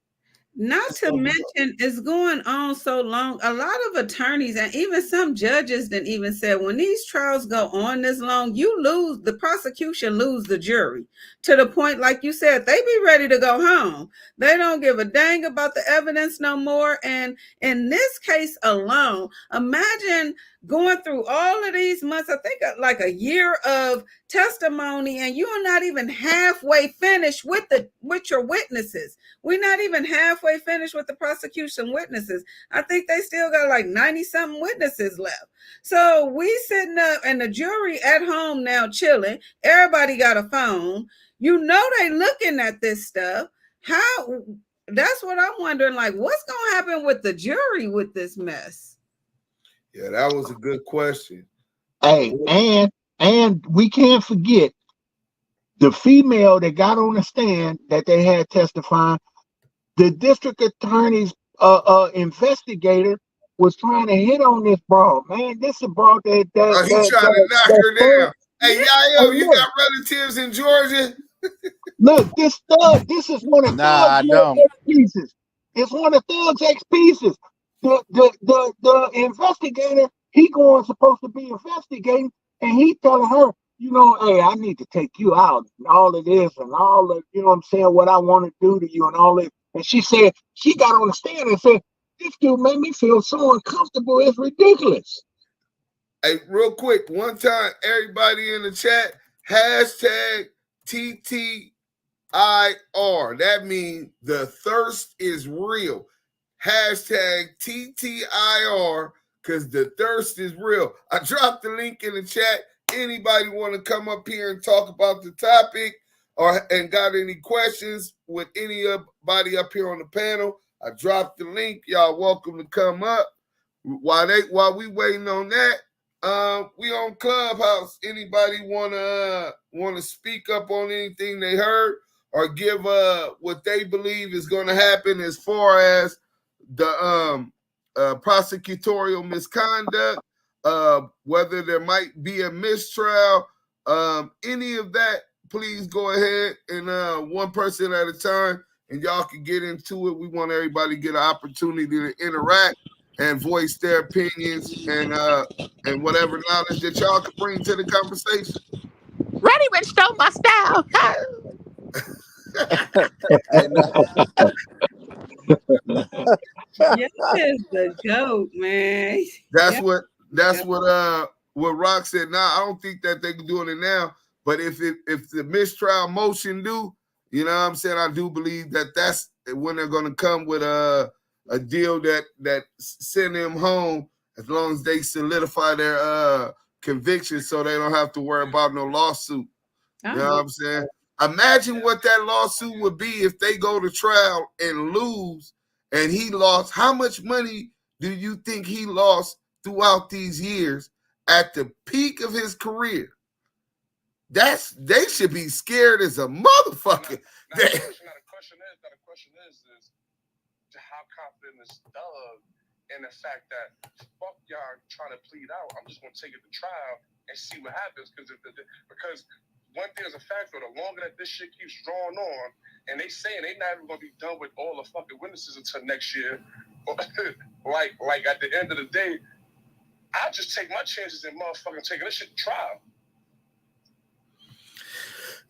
Not to mention, it's going on so long. A lot of attorneys and even some judges didn't even say when these trials go on this long, you lose the prosecution, lose the jury to the point, like you said, they be ready to go home. They don't give a dang about the evidence no more. And in this case alone, imagine going through all of these months, I think like a year of testimony, and you're not even halfway finished with your witnesses. We're not even halfway finished with the prosecution witnesses. I think they still got like 90-something witnesses left. So we sitting up and the jury at home now chilling. Everybody got a phone. You know they looking at this stuff. How? That's what I'm wondering. Like, what's going to happen with the jury with this mess? Yeah, that was a good question. Hey, and we can't forget the female that got on the stand that they had testifying. The district attorney's investigator was trying to hit on this broad. Man, this is a broad He trying to knock her down. Hey, Yael, you got relatives in Georgia? Look, this is one of Thug's ex pieces. It's one of Thug's ex pieces. The investigator, he supposed to be investigating, and he telling her, you know, hey, I need to take you out and all of this and all of, you know what I'm saying, what I want to do to you and all this. And she said, she got on the stand and said, this dude made me feel so uncomfortable, it's ridiculous. Hey, real quick, one time, everybody in the chat, hashtag TTIR. That means the thirst is real. Hashtag TTIR, because the thirst is real. I dropped the link in the chat. Anybody want to come up here and talk about the topic and got any questions with anybody up here on the panel? I dropped the link. Y'all welcome to come up. While we waiting on that, we on Clubhouse. Anybody wanna speak up on anything they heard or give what they believe is going to happen as far as the prosecutorial misconduct, whether there might be a mistrial, any of that? Please go ahead and one person at a time, and y'all can get into it. We want everybody to get an opportunity to interact and voice their opinions and whatever knowledge that y'all can bring to the conversation. Ready Rich stole my style. Yes, the goat, man. That's what Rock said. Now I don't think that they can doing it now, but if the mistrial motion do, you know what I'm saying, I do believe that that's when they're going to come with a deal that send them home as long as they solidify their conviction, so they don't have to worry about no lawsuit. You know what I'm saying? Imagine what that lawsuit would be if they go to trial and lose, and he lost. How much money do you think he lost throughout these years at the peak of his career? They should be scared as a motherfucker. The question is how confident is Doug in the fact that fuck y'all trying to plead out? I'm just gonna take it to trial and see what happens, because one thing is a fact, though, the longer that this shit keeps drawing on, and they saying they not even gonna be done with all the fucking witnesses until next year, like at the end of the day, I just take my chances in motherfucking taking this shit to trial.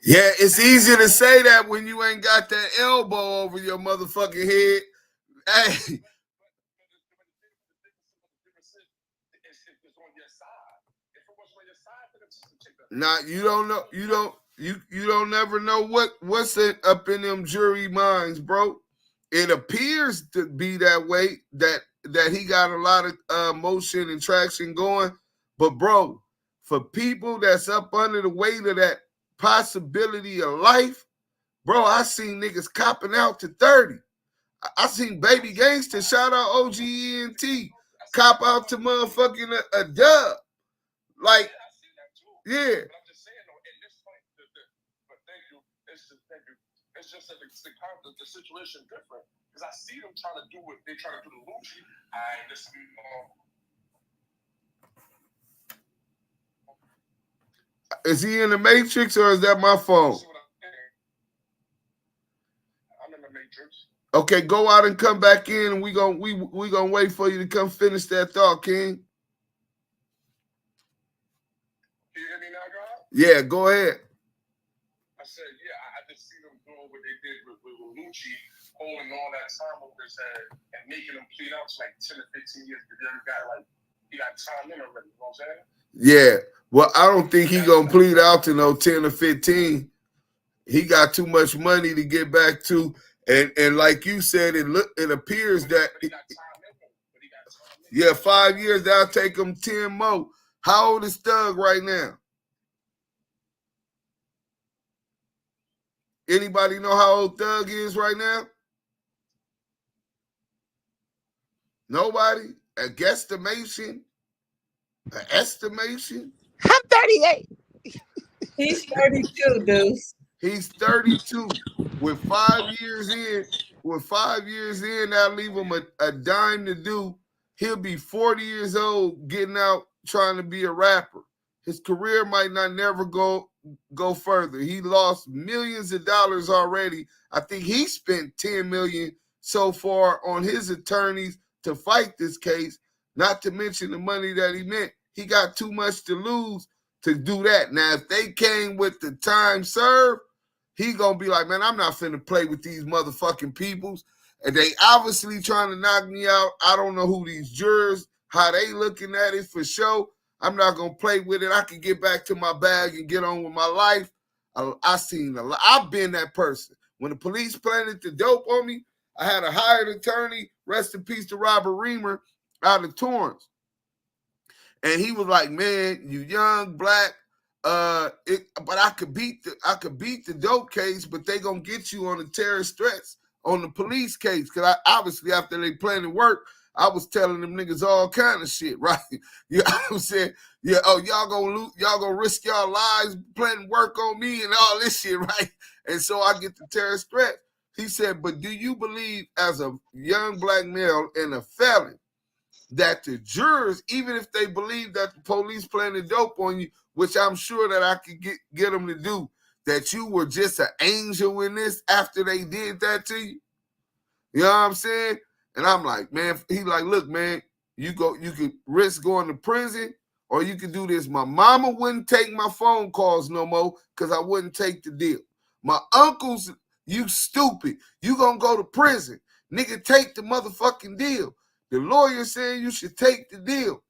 Yeah, it's easy to say that when you ain't got that elbow over your motherfucking head. Hey. Now you don't know. You don't never know what's up in them jury minds, bro. It appears to be that way, that he got a lot of motion and traction going. But bro, for people that's up under the weight of that possibility of life, bro, I seen niggas copping out to 30. I seen Baby Gangster, shout out OGENT, cop out to motherfucking a dub. Like, yeah. It's just that the situation different, because I see them trying to do what they trying to do to Lucci. Is he in the Matrix or is that my phone? I'm in the Matrix. Okay, go out and come back in, and we gonna wait for you to come finish that thought, King. Can you hear me now, God? Yeah, go ahead. I said, yeah, I just see them doing what they did with Lucci, holding all that time over his head and making him plead out to like 10 or 15 years because he got time in already, you know what I'm saying? Yeah. Well, I don't think he gonna plead out to no 10 or 15. He got too much money to get back to, and like you said, it appears that 5 years, that'll take him 10 more. How old is Thug right now? Anybody know how old Thug is right now? Nobody? A guesstimation? An estimation? I'm 38. He's 32, Deuce. He's 32. With 5 years in, that'll leave him a dime to do. He'll be 40 years old getting out trying to be a rapper. His career might not never go further. He lost millions of dollars already. I think he spent 10 million so far on his attorneys to fight this case, not to mention the money that he meant. He got too much to lose to do that. Now, if they came with the time served, he gonna be like, man, I'm not finna play with these motherfucking peoples. And they obviously trying to knock me out. I don't know who these jurors, how they looking at it for sure. I'm not gonna play with it. I can get back to my bag and get on with my life. I seen a lot. I've been that person. When the police planted the dope on me, I had a hired attorney, rest in peace to Robert Reamer, out of Torrance. And he was like, man, you young, black, but I could beat the dope case, but they gonna get you on the terrorist threats on the police case. Cause obviously after they planted work, I was telling them niggas all kind of shit, right? You know what I'm saying? Yeah, oh, y'all gonna risk y'all lives planting work on me and all this shit, right? And so I get the terrorist threat. He said, but do you believe as a young black male and a felon that the jurors, even if they believe that the police planted dope on you, which I'm sure that I could get them to do, that you were just an angel in this after they did that to you? You know what I'm saying? And I'm like, man, he like, look, man, you could risk going to prison, or you could do this. My mama wouldn't take my phone calls no more because I wouldn't take the deal. My uncles, you stupid. You gonna go to prison. Nigga, take the motherfucking deal. The lawyer saying you should take the deal.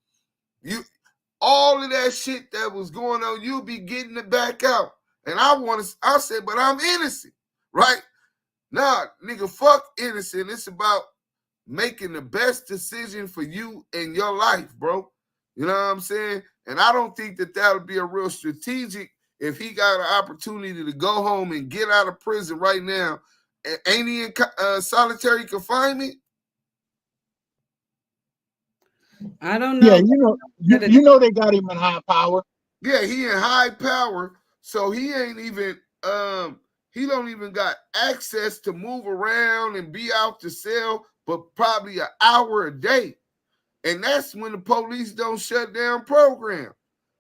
All of that shit that was going on, you'll be getting it back out. And I said, but I'm innocent, right? Nah, nigga, fuck innocent. It's about making the best decision for you in your life, bro. You know what I'm saying? And I don't think that would be a real strategic if he got an opportunity to go home and get out of prison right now. Ain't he in solitary confinement? I don't know. Yeah, you know they got him in high power. Yeah, he in high power, so he ain't even he don't even got access to move around and be out the cell, but probably an hour a day. And that's when the police don't shut down program.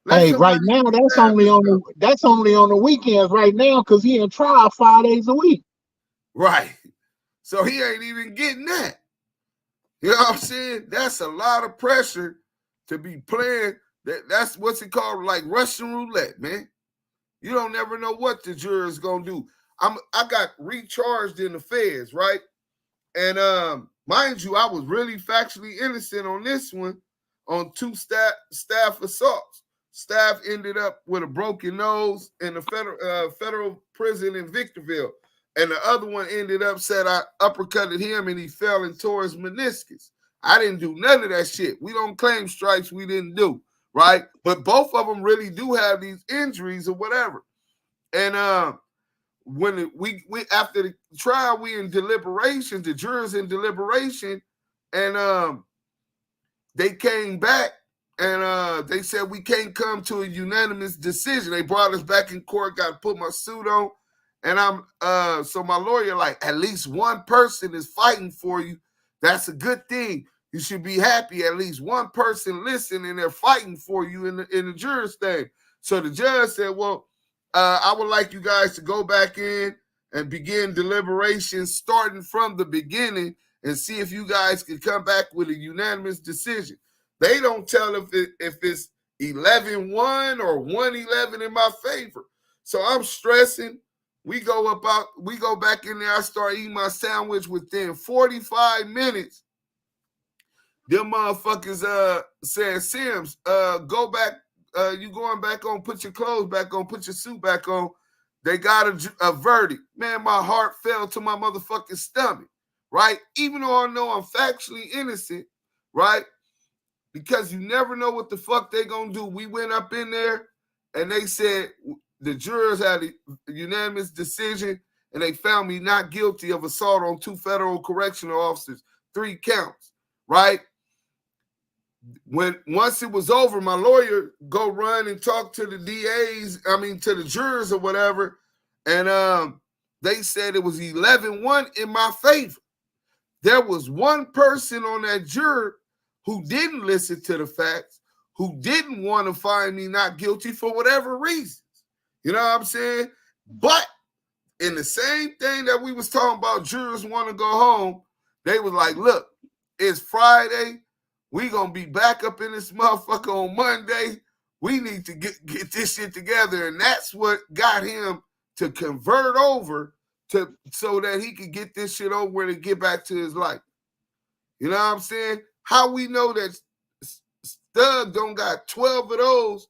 Hey, right now that's only on the weekends right now because he in trial 5 days a week. Right. So he ain't even getting that. You know what I'm saying? That's a lot of pressure to be playing. That's what's it called, like Russian roulette, man. You don't never know what the juror's gonna do. I got recharged in the feds, right? And mind you, I was really factually innocent on this one, on 2 staff assaults. Staff ended up with a broken nose in the federal prison in Victorville. And the other one ended up said I uppercutted him and he fell and tore his meniscus. I didn't do none of that shit. We don't claim strikes we didn't do, right? But both of them really do have these injuries or whatever. And when we after the trial, we in deliberation, the jurors in deliberation, and they came back and they said we can't come to a unanimous decision. They brought us back in court, got to put my suit on. And I'm so my lawyer, like, at least one person is fighting for you. That's a good thing. You should be happy. At least one person listening and they're fighting for you in the jurors thing. So the judge said, well, I would like you guys to go back in and begin deliberations starting from the beginning and see if you guys can come back with a unanimous decision. They don't tell if it's 11-1 or 1-11 in my favor. So I'm stressing. We go back in there. I start eating my sandwich within 45 minutes. Them motherfuckers said, Sims, go back. You going back on, put your clothes back on, put your suit back on. They got a verdict. Man, my heart fell to my motherfucking stomach, right? Even though I know I'm factually innocent, right? Because you never know what the fuck they gonna do. We went up in there and they said the jurors had a unanimous decision and they found me not guilty of assault on 2 federal correctional officers, 3 counts, right? Once it was over, my lawyer go run and talk to the DAs, to the jurors or whatever, and they said it was 11-1 in my favor. There was one person on that juror who didn't listen to the facts, who didn't want to find me not guilty for whatever reasons. You know what I'm saying? But in the same thing that we was talking about, jurors want to go home, they was like, look, it's Friday. We gonna be back up in this motherfucker on Monday. We need to get this shit together. And that's what got him to convert over so that he could get this shit over and get back to his life. You know what I'm saying? How we know that Stug don't got 12 of those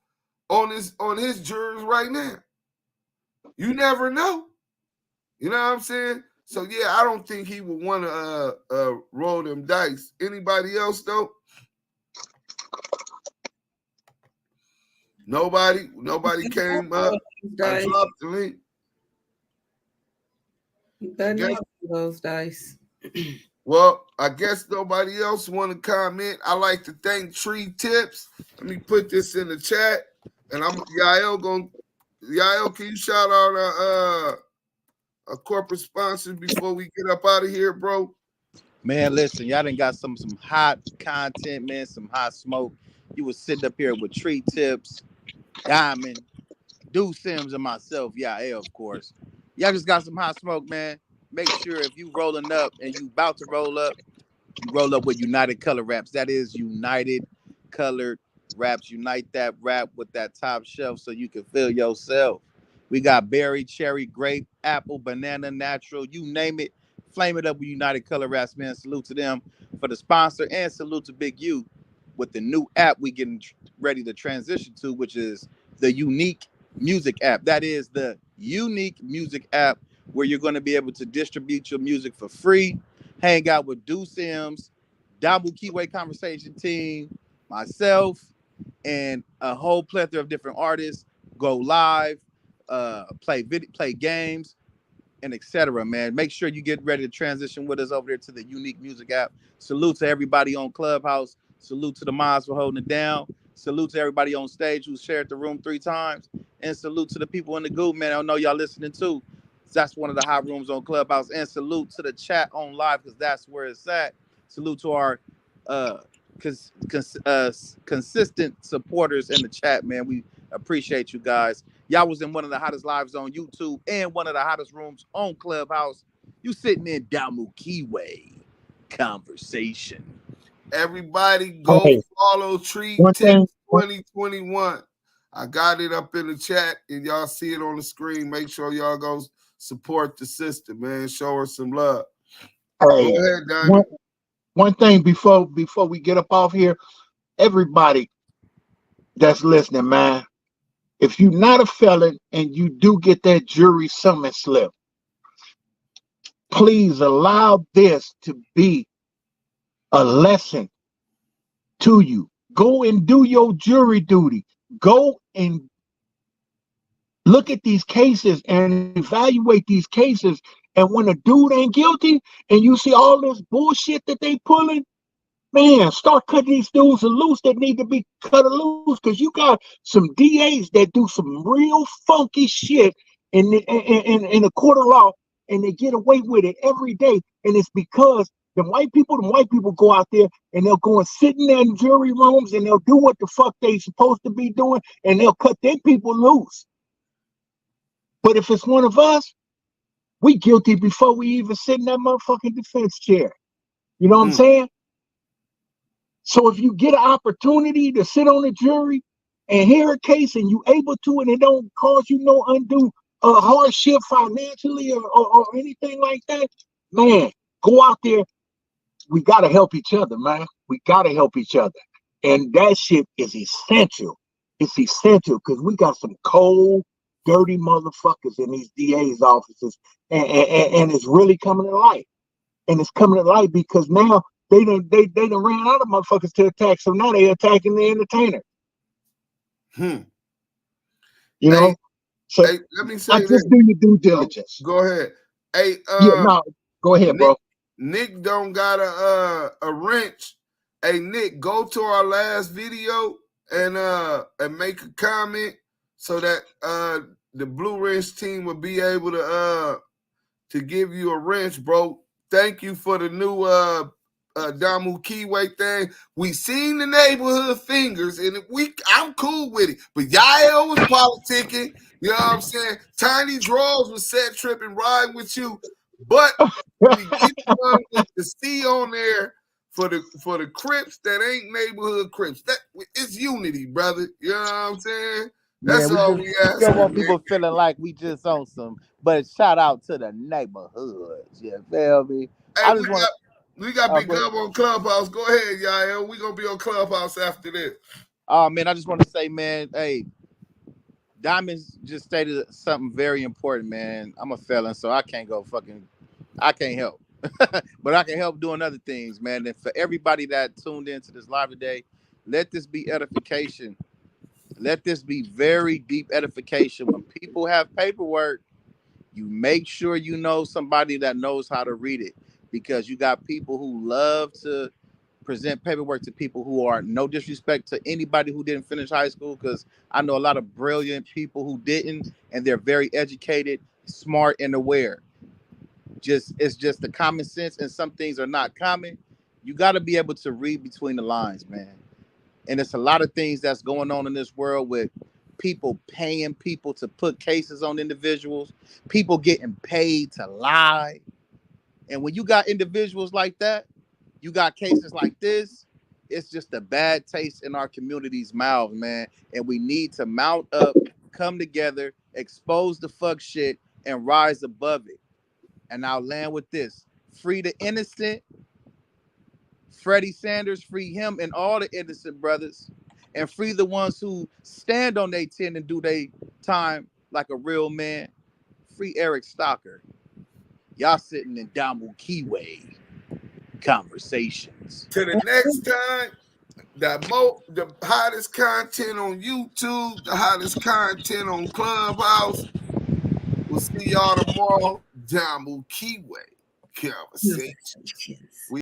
on his jurors right now? You never know. You know what I'm saying? So yeah, I don't think he would want to roll them dice. Anybody else though? Nobody came up. I dropped the link. Those dice. Well, I guess nobody else want to comment. I like to thank Tree Tips. Let me put this in the chat, and Yael, can you shout out a corporate sponsor before we get up out of here, bro? Man, listen, y'all done got some hot content, man, some hot smoke. You was sitting up here with Tree Tips, Diamond, Do Sims, and myself, Yael, of course. Y'all just got some hot smoke, man. Make sure if you rolling up and you about to roll up, you roll up with United Color Wraps. That is United Colored Wraps. Unite that wrap with that top shelf so you can feel yourself. We got berry, cherry, grape, apple, banana, natural, you name it. Flame it up with United Color Wraps, man. Salute to them for the sponsor, and salute to Big U with the new app we getting ready to transition to, which is the Unique Music app. That is the Unique Music app, where you're going to be able to distribute your music for free, hang out with Do Sims, Damu Kiwe Conversation team, myself, and a whole plethora of different artists, go live, play games, and etc. Man, make sure you get ready to transition with us over there to the Unique Music app. Salute to everybody on Clubhouse. Salute to the mods for holding it down. Salute to everybody on stage who shared the room 3 times. And salute to the people in the group, man. I know y'all listening too. That's one of the hot rooms on Clubhouse. And salute to the chat on live, because that's where it's at. Salute to our consistent supporters in the chat, man. We appreciate you guys. Y'all was in one of the hottest lives on YouTube and one of the hottest rooms on Clubhouse. You sitting in Damu Kiwe Conversation. Everybody go follow Tree Tips 2021. I got it up in the chat and y'all see it on the screen. Make sure y'all go support the sister, man. Show her some love. Hey, go ahead, Donnie. One thing before we get up off here, everybody that's listening, man, if you're not a felon and you do get that jury summons slip, please allow this to be a lesson to you. Go and do your jury duty. Go and look at these cases and evaluate these cases. And when a dude ain't guilty and you see all this bullshit that they pulling, man, start cutting these dudes loose that need to be cut loose, because you got some DAs that do some real funky shit in the court of law, and they get away with it every day. And it's because The white people go out there and they'll go and sit in their jury rooms and they'll do what the fuck they supposed to be doing and they'll cut their people loose. But if it's one of us, we guilty before we even sit in that motherfucking defense chair. You know what I'm saying? So if you get an opportunity to sit on a jury and hear a case and you able to, and it don't cause you no undue hardship financially or anything like that, man, go out there. We got to help each other, man. We got to help each other. And that shit is essential. It's essential because we got some cold, dirty motherfuckers in these DA's offices. And it's really coming to light. And it's coming to light because now they done ran out of motherfuckers to attack. So now they attacking the entertainer. You know? So hey, let me say just do your due diligence. Go ahead. Hey, go ahead, bro. Nick don't got a wrench. Hey, Nick, go to our last video and make a comment so that the Blue Wrench team will be able to give you a wrench, bro. Thank you for the new Damu Kiwe thing. We seen the neighborhood fingers, and I'm cool with it. But Yael was politicking. You know what I'm saying? Tiny Draws was set tripping, riding with you. But we get one with the C on there for the Crips that ain't neighborhood Crips. It's unity, brother. You know what I'm saying? That's all we ask. Don't want people feeling like we just on some. But shout out to the neighborhoods. You feel me? Hey, we got Big Gub on Clubhouse. Go ahead, Yael. We gonna be on Clubhouse after this. Oh man, I just want to say, man, hey, Diamonds just stated something very important, man. I'm a felon, so I can't help. But I can help doing other things, man. And for everybody that tuned into this live today, let this be edification. Let this be very deep edification. When people have paperwork, you make sure you know somebody that knows how to read it, because you got people who love to present paperwork to people who are, no disrespect to anybody who didn't finish high school, because I know a lot of brilliant people who didn't, and they're very educated, smart, and aware. It's just the common sense, and some things are not common. You got to be able to read between the lines, man. And it's a lot of things that's going on in this world with people paying people to put cases on individuals, people getting paid to lie. And when you got individuals like that, you got cases like this, it's just a bad taste in our community's mouth, man. And we need to mount up, come together, expose the fuck shit, and rise above it. And I'll land with this. Free the innocent. Freddie Sanders, free him and all the innocent brothers. And free the ones who stand on their 10 and do their time like a real man. Free Eric Stocker. Y'all sitting in Damu Kiwe Conversations. Till the next time, the hottest content on YouTube, the hottest content on Clubhouse. We'll see y'all tomorrow. Damu Kiwe Conversations.